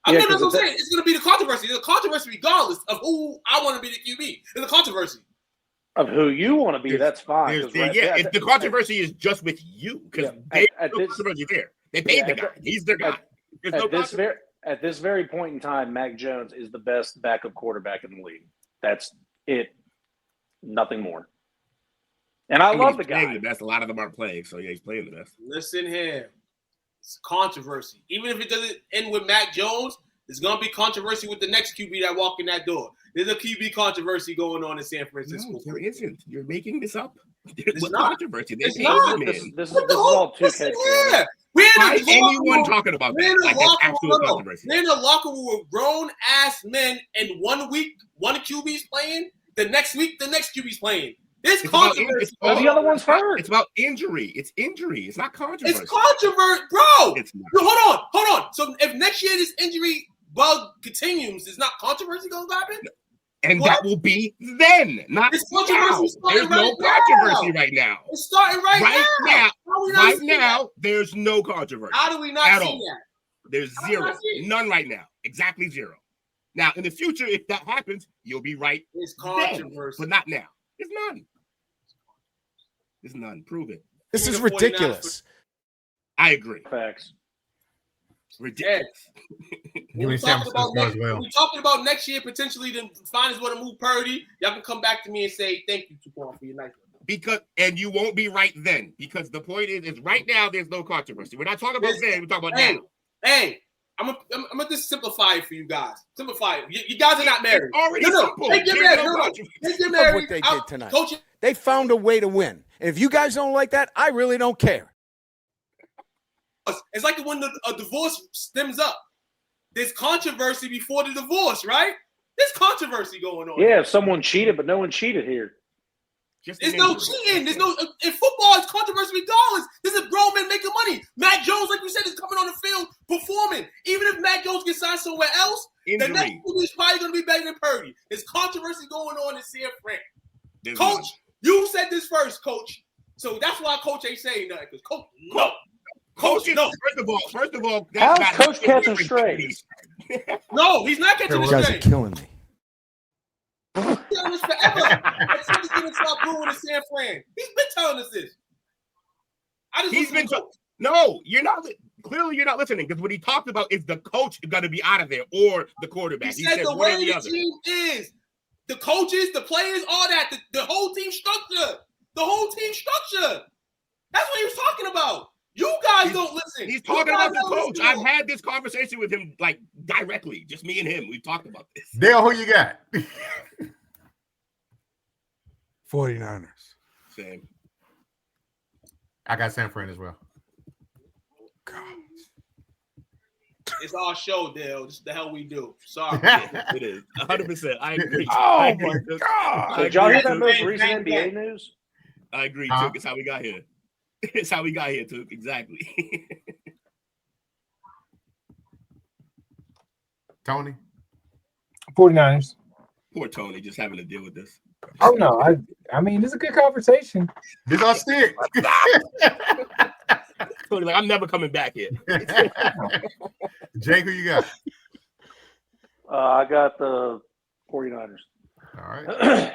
I'm not going to say it's going to be the controversy. There's a controversy regardless of who I want to be the QB. There's a controversy. Of who you want to be, that's fine. If the controversy is just with you, because there's no controversy there. They paid the guy. He's their guy. At this very point in time, Mac Jones is the best backup quarterback in the league. That's it. Nothing more. And I love the guy. The best. A lot of them aren't playing, so yeah, he's playing the best. Listen here. It's controversy. Even if it doesn't end with Mac Jones, there's going to be controversy with the next QB that walk in that door. There's a QB controversy going on in San Francisco. No, there isn't. You're making this up. It's what not. controversy? This is all too catchy. Why anyone talking about that? Like that's actual controversy. They're in the locker room with grown-ass men, and 1 week, one QB's playing. The next week, the next QB's playing. There's controversy. The other one's hurt. It's about injury. It's injury. It's not controversy. It's controversy, bro. It's not. No, hold on. So if next year this injury bug continues, is not controversy going to happen? And that will be then, not now. There's no controversy right now. It's starting right now. Right now, there's no controversy. How do we not see that? There's zero. None right now. Exactly zero. Now, in the future, if that happens, you'll be right. It's controversy. But not now. There's none. There's none. Prove it. This is ridiculous. I agree. Facts. Ridiculous. We're talking about next year potentially the finals want to move Purdy. Y'all can come back to me and say thank you, Tupac, for your night. And you won't be right then, because the point is right now there's no controversy. We're not talking about then. We're talking about now. Hey, I'm gonna just simplify it for you guys. Simplify it. You guys are not married. It's already simple. They get married. They get married. What they did tonight. They found a way to win. And if you guys don't like that, I really don't care. It's like when a divorce stems up. There's controversy before the divorce, right? There's controversy going on. Yeah, someone cheated, but no one cheated here. There's no cheating. There's no in football. It's controversy regardless. This is grown men making money. Mac Jones, like you said, is coming on the field performing. Even if Mac Jones gets signed somewhere else, the next move is probably going to be better than Purdy. There's controversy going on in San Fran. Coach, you said this first, Coach. So that's why Coach ain't saying nothing. Because Coach, no. Coach, no. First of all, how's Coach catching straight? No, he's not catching straight. You guys are killing me. He's been telling us forever. That's when he's going to start brewing in San Fran. He's been telling us this. No, you're not. Clearly, you're not listening, because what he talked about is the coach is going to be out of there or the quarterback. He said the way the team is, the coaches, the players, all that, the whole team structure. The whole team structure. That's what he was talking about. You guys don't listen. He's talking about the coach. I've had this conversation with him, like, directly. Just me and him. We've talked about this. Dale, who you got? 49ers. Same. I got San Fran as well. God. It's our show, Dale. This is the hell we do. Sorry. It is. 100%. I agree. Oh, my God. Did y'all hear that most recent NBA news? I agree, Took. It's how we got here. It's how we got here, Took. Exactly. Tony? 49ers. Poor Tony, just having to deal with this. Oh, no. I mean, it's a good conversation. This our stick. Tony, like, I'm never coming back here. Jake, who you got? I got the 49ers. All right.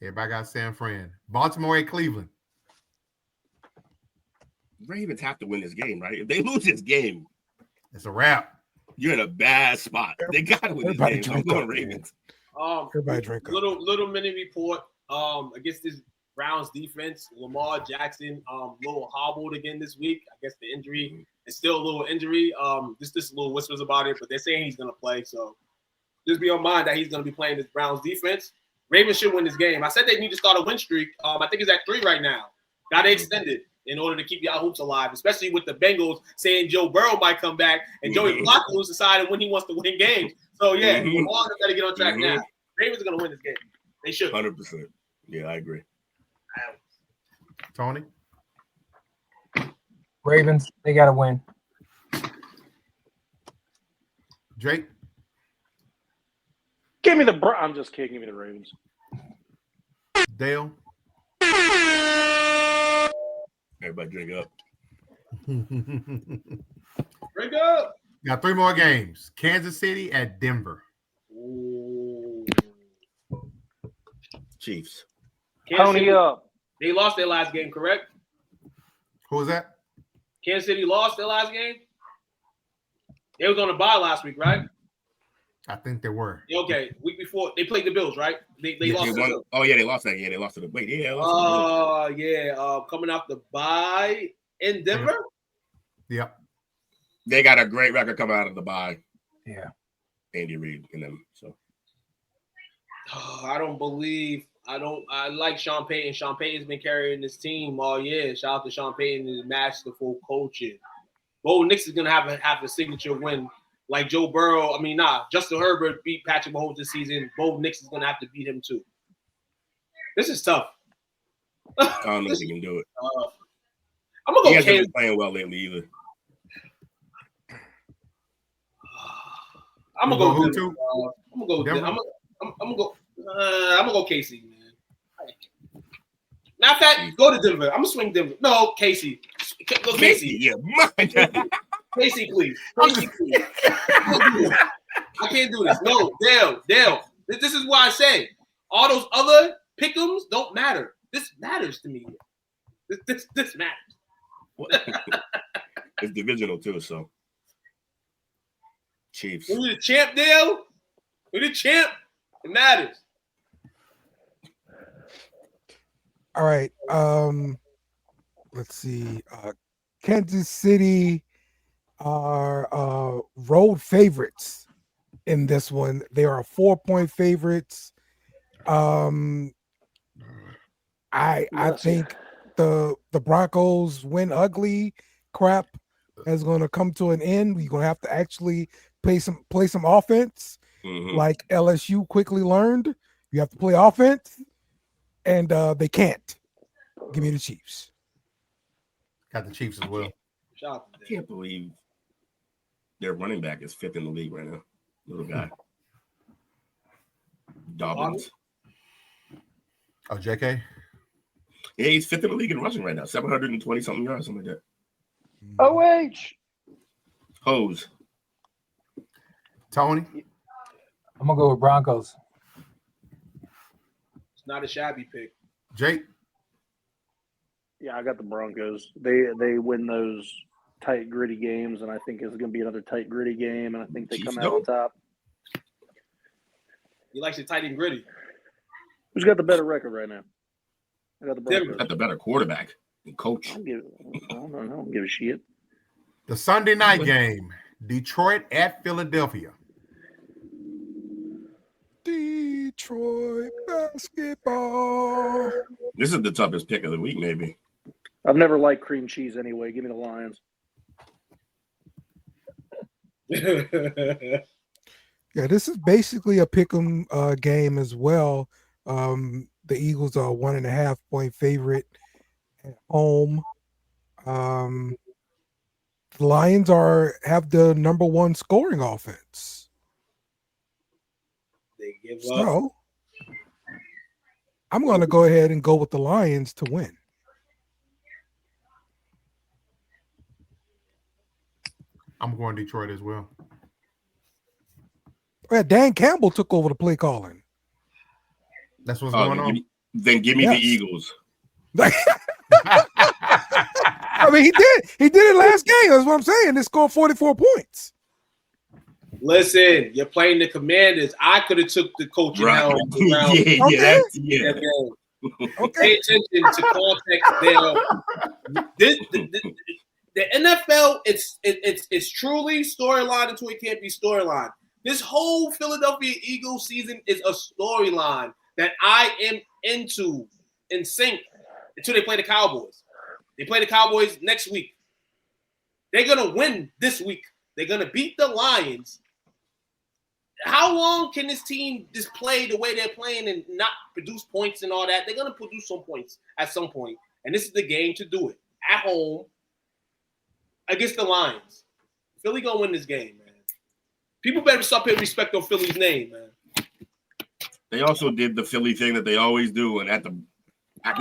Everybody got San Fran. Baltimore at Cleveland. Ravens have to win this game, right? If they lose this game, it's a wrap. You're in a bad spot. They got to win this game. I'm going Ravens. Everybody drink up. Little mini report. Against this Browns defense, Lamar Jackson, little hobbled again this week. I guess the injury is still a little injury. Just little whispers about it, but they're saying he's going to play. So just be on mind that he's going to be playing this Browns defense. Ravens should win this game. I said they need to start a win streak. I think it's at 3 right now. Got to extend it in order to keep y'all hoops alive, especially with the Bengals saying Joe Burrow might come back and Joey Flacco's decided when he wants to win games. So, yeah, Lamar got to get on track now. Ravens are going to win this game. They should. 100%. Yeah, I agree. Tony? Ravens, they got to win. Jake? Give me the I'm just kidding. Give me the Ravens. Dale? Everybody drink up. Drink up. Got 3 more games. Kansas City at Denver. Ooh. Chiefs. Kansas Pony City, up. they lost their last game, correct? Who was that? Kansas City lost their last game. They was on a bye last week, right? I think they were. Okay, week before they played the Bills, right? They lost. They to the won. Bills. Oh yeah, they lost that. Yeah, they lost to the. Wait, yeah. They lost to the Bills. Yeah. Coming off the bye in Denver. Yep. They got a great record coming out of the bye. Yeah. Andy Reid and them. So I like Sean Payton. Sean Payton's been carrying this team all year. Shout out to Sean Payton and his masterful coaching. Bo Nix is gonna have a signature win like Joe Burrow. Justin Herbert beat Patrick Mahomes this season. Bo Nix is gonna have to beat him too. This is tough. I don't know if he can do it. I'm gonna go. He hasn't been playing well lately either. I'm gonna go. Who Denver. too? I'm gonna go. Denver? I'm gonna go. I'm gonna go KC, man. Matter of fact, go to Denver. I'm gonna swing Denver. No, KC. Go KC. Yeah, KC, please. KC, please. I can't do this. No, Dale. This is why I say all those other pick'ems don't matter. This matters to me. This matters. It's divisional too, so Chiefs. We're the champ, Dale. We're the champ. It matters. All right. Let's see. Kansas City are road favorites in this one. They are 4-point favorites. I think the Broncos win ugly crap is going to come to an end. We're going to have to actually play some offense, like LSU quickly learned. You have to play offense, and they can't. Give me the Chiefs. Got the Chiefs as well. I can't believe their running back is 5th in the league right now. Little guy. Dobbins. Oh, JK? Yeah, he's 5th in the league in rushing right now. 720-something yards, something like that. OH. Hose. Tony? I'm gonna go with Broncos. It's not a shabby pick. Jake? Yeah, I got the Broncos. They win those tight, gritty games, and I think it's going to be another tight, gritty game, and I think they come out on top. He likes it tight and gritty. Who's got the better record right now? I got the Broncos. Got the better quarterback and coach. I don't give a shit. The Sunday night game, Detroit at Philadelphia. Detroit basketball. This is the toughest pick of the week, maybe. I've never liked cream cheese anyway. Give me the Lions. Yeah, this is basically a pick'em game as well. The Eagles are a 1.5-point favorite at home. The Lions have the number 1 scoring offense. They give up. So I'm going to go ahead and go with the Lions to win. I'm going Detroit as well. Yeah, Dan Campbell took over the play calling. That's what's going on. Then give me the Eagles. I mean, he did it last game. That's what I'm saying. They scored 44 points. Listen, you're playing the Commanders. I could have took the coaching helm around. Yeah. Okay. Pay attention to context. The NFL, it's truly storyline until it can't be storyline. This whole Philadelphia Eagles season is a storyline that I am in sync until they play the Cowboys. They play the Cowboys next week. They're gonna win this week. They're gonna beat the Lions. How long can this team just play the way they're playing and not produce points and all that? They're gonna produce some points at some point, and this is the game to do it at home against the Lions. Philly gonna win this game, man. People better stop putting respect on Philly's name, man. They also did the Philly thing that they always do, and at the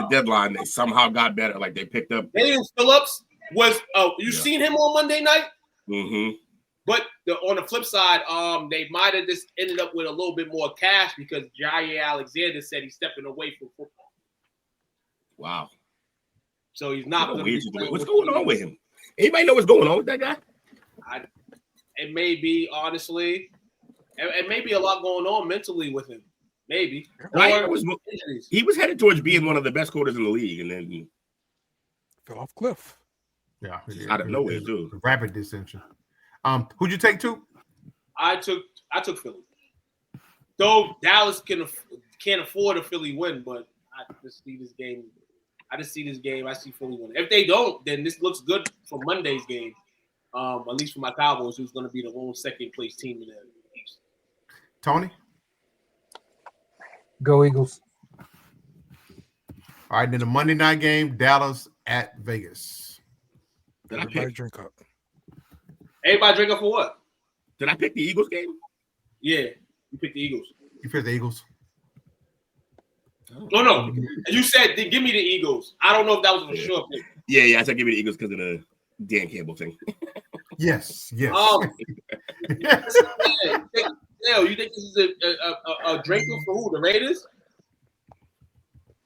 deadline, they somehow got better. Like they picked up. Daniel Phillips was. Oh, you seen him on Monday night? Mm-hmm. But on the flip side, they might have just ended up with a little bit more cash because Jair Alexander said he's stepping away from football. Wow. So he's not going to be playing. What's going on with him? Anybody know what's going on with that guy? It may be, honestly, it may be a lot going on mentally with him. Maybe. He was headed towards being one of the best quarters in the league, and then he fell off cliff. Yeah, out of nowhere too. Rapid dissension. Who'd you take to? I took Philly. Though Dallas can't afford a Philly win, but I just see this game. I see Philly win. If they don't, then this looks good for Monday's game. At least for my Cowboys, who's going to be the lone second place team in the East. Tony? Go Eagles. All right, then the Monday night game, Dallas at Vegas. Did I Everybody drink up. Everybody drink up for what? Did I pick the Eagles game? Yeah, you picked the Eagles. You picked the Eagles. No. You said give me the Eagles. I don't know if that was a sure pick. Yeah. I said give me the Eagles because of the Dan Campbell thing. Yes. You think this is a drink for who? The Raiders?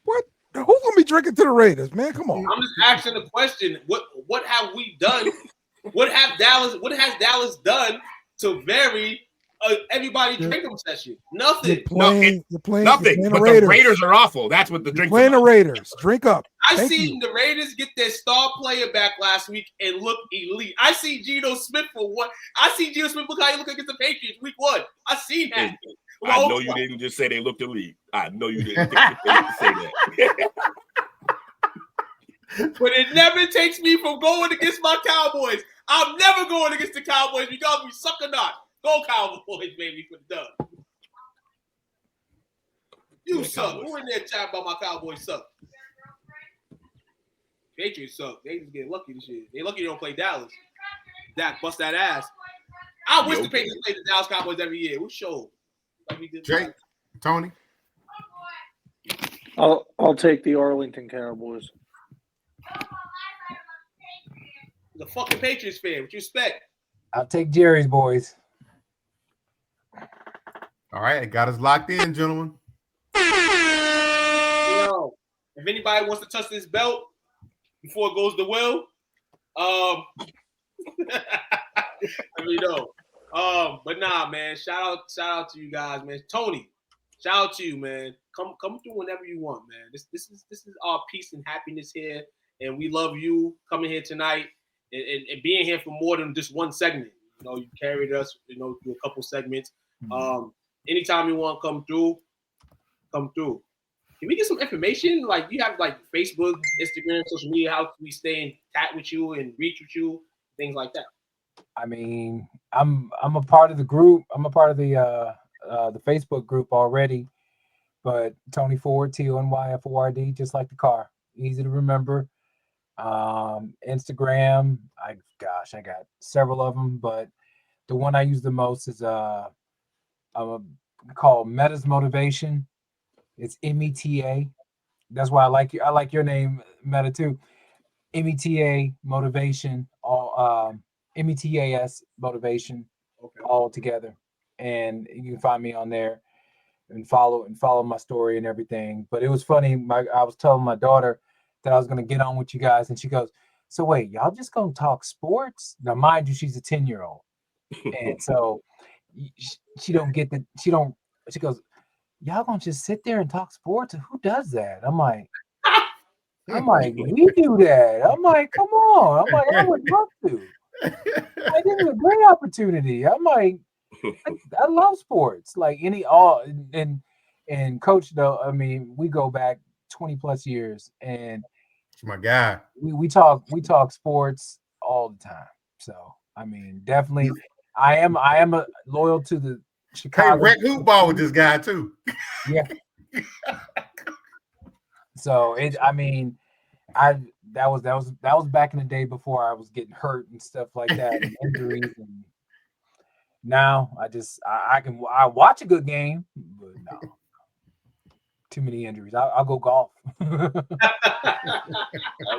What? Who's gonna be drinking to the Raiders, man? Come on. I'm just asking the question. What have we done? What has Dallas done to vary everybody drinking session? Nothing. You're playing nothing. But the Raiders are awful. That's what the drink. Playing the Raiders. Drink up. I seen the Raiders get their star player back last week and look elite. I see Geno Smith for what? I see Geno Smith look how he look against the Patriots week 1. I seen that. I know you didn't just say they looked elite. I know you didn't say that. But it never takes me from going against my Cowboys. I'm never going against the Cowboys because we suck or not. Go Cowboys, baby, for the dub. You suck. Cowboys. Who in there chatting about my Cowboys suck? Patriots suck. They just get lucky this year. They lucky they don't play Dallas. Dak bust that ass. I wish the Patriots played the Dallas Cowboys every year. We show. Jake, Tony. I'll take the Arlington Cowboys. The fucking Patriots fan. What you expect? I'll take Jerry's boys. All right, it got us locked in, gentlemen. Yo, if anybody wants to touch this belt before it goes to Will, let me know. But nah, man. Shout out to you guys, man. Tony, shout out to you, man. Come through whenever you want, man. This is our peace and happiness here, and we love you coming here tonight and being here for more than just one segment. You know, you carried us, through a couple segments. Anytime you want to come through, come through. Can we get some information? Like, you have like Facebook, Instagram, social media. How can we stay in touch with you and reach with you, things like that? I mean, I'm a part of the group. I'm a part of the Facebook group already. But Tony Ford, TonyFord, just like the car, easy to remember. Instagram, I got several of them, but the one I use the most is called Meta's Motivation. It's META. That's why I like you. I like your name, Meta, too. META Motivation, all METAS Motivation, all together. And you can find me on there and follow my story and everything. But it was funny. I was telling my daughter that I was gonna get on with you guys, and she goes, "So wait, y'all just gonna talk sports?" Now, mind you, she's a 10-year-old, and so she don't get that. She goes, "Y'all gonna just sit there and talk sports? Who does that?" I'm like, we do that. I'm like, come on. I'm like, I would love to. Like, this is a great opportunity. I'm like, I love sports. Like and coach, though, I mean, we go back 20 plus years, and it's my guy. We talk sports all the time. So I mean, definitely, I am loyal to the Chicago. Hey, Rick hoop ball with this guy too. Yeah. So that was back in the day before I was getting hurt and stuff like that, and injuries. And now I watch a good game, but no, too many injuries. I'll go golf. I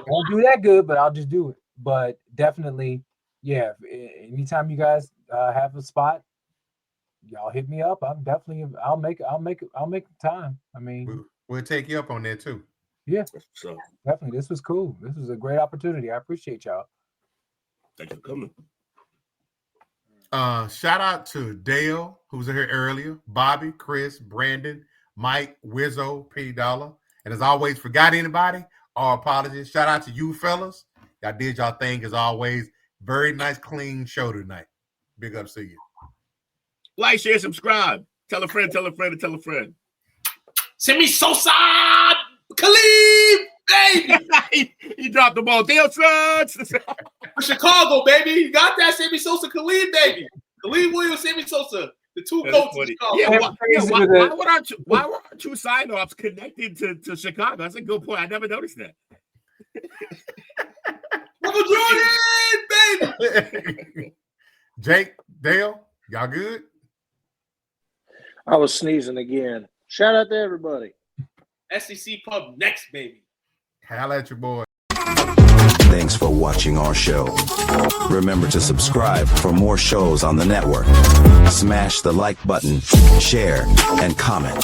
won't do that good, but I'll just do it. But definitely, yeah, anytime you guys have a spot, y'all hit me up. I'll make time. I mean, we'll take you up on that too. Yeah, So definitely. This was cool. This was a great opportunity. I appreciate y'all. Thanks for coming. Shout out to Dale, who was here earlier, Bobby, Chris, Brandon, Mike, Wizzo, P Dollar. And as always, forgot anybody, our apologies. Shout out to you fellas. Y'all did y'all thing as always. Very nice, clean show tonight. Big ups to you. Like, share, subscribe. Tell a friend, tell a friend, and tell a friend. Send me Sosa Khalid, baby. he dropped the ball. Dale Trucks. For Chicago, baby. You got that? Sammy Sosa Khalid, baby. Khalid Williams, Sammy Sosa. The two coaches of Chicago. Yeah, why were our two sign-offs connected to Chicago? That's a good point. I never noticed that. Michael Jordan, baby. Jake, Dale, y'all good? I was sneezing again. Shout out to everybody. SEC Pub next, baby. Holla at your boy. Thanks for watching our show. Remember to subscribe for more shows on the network. Smash the like button, share, and comment.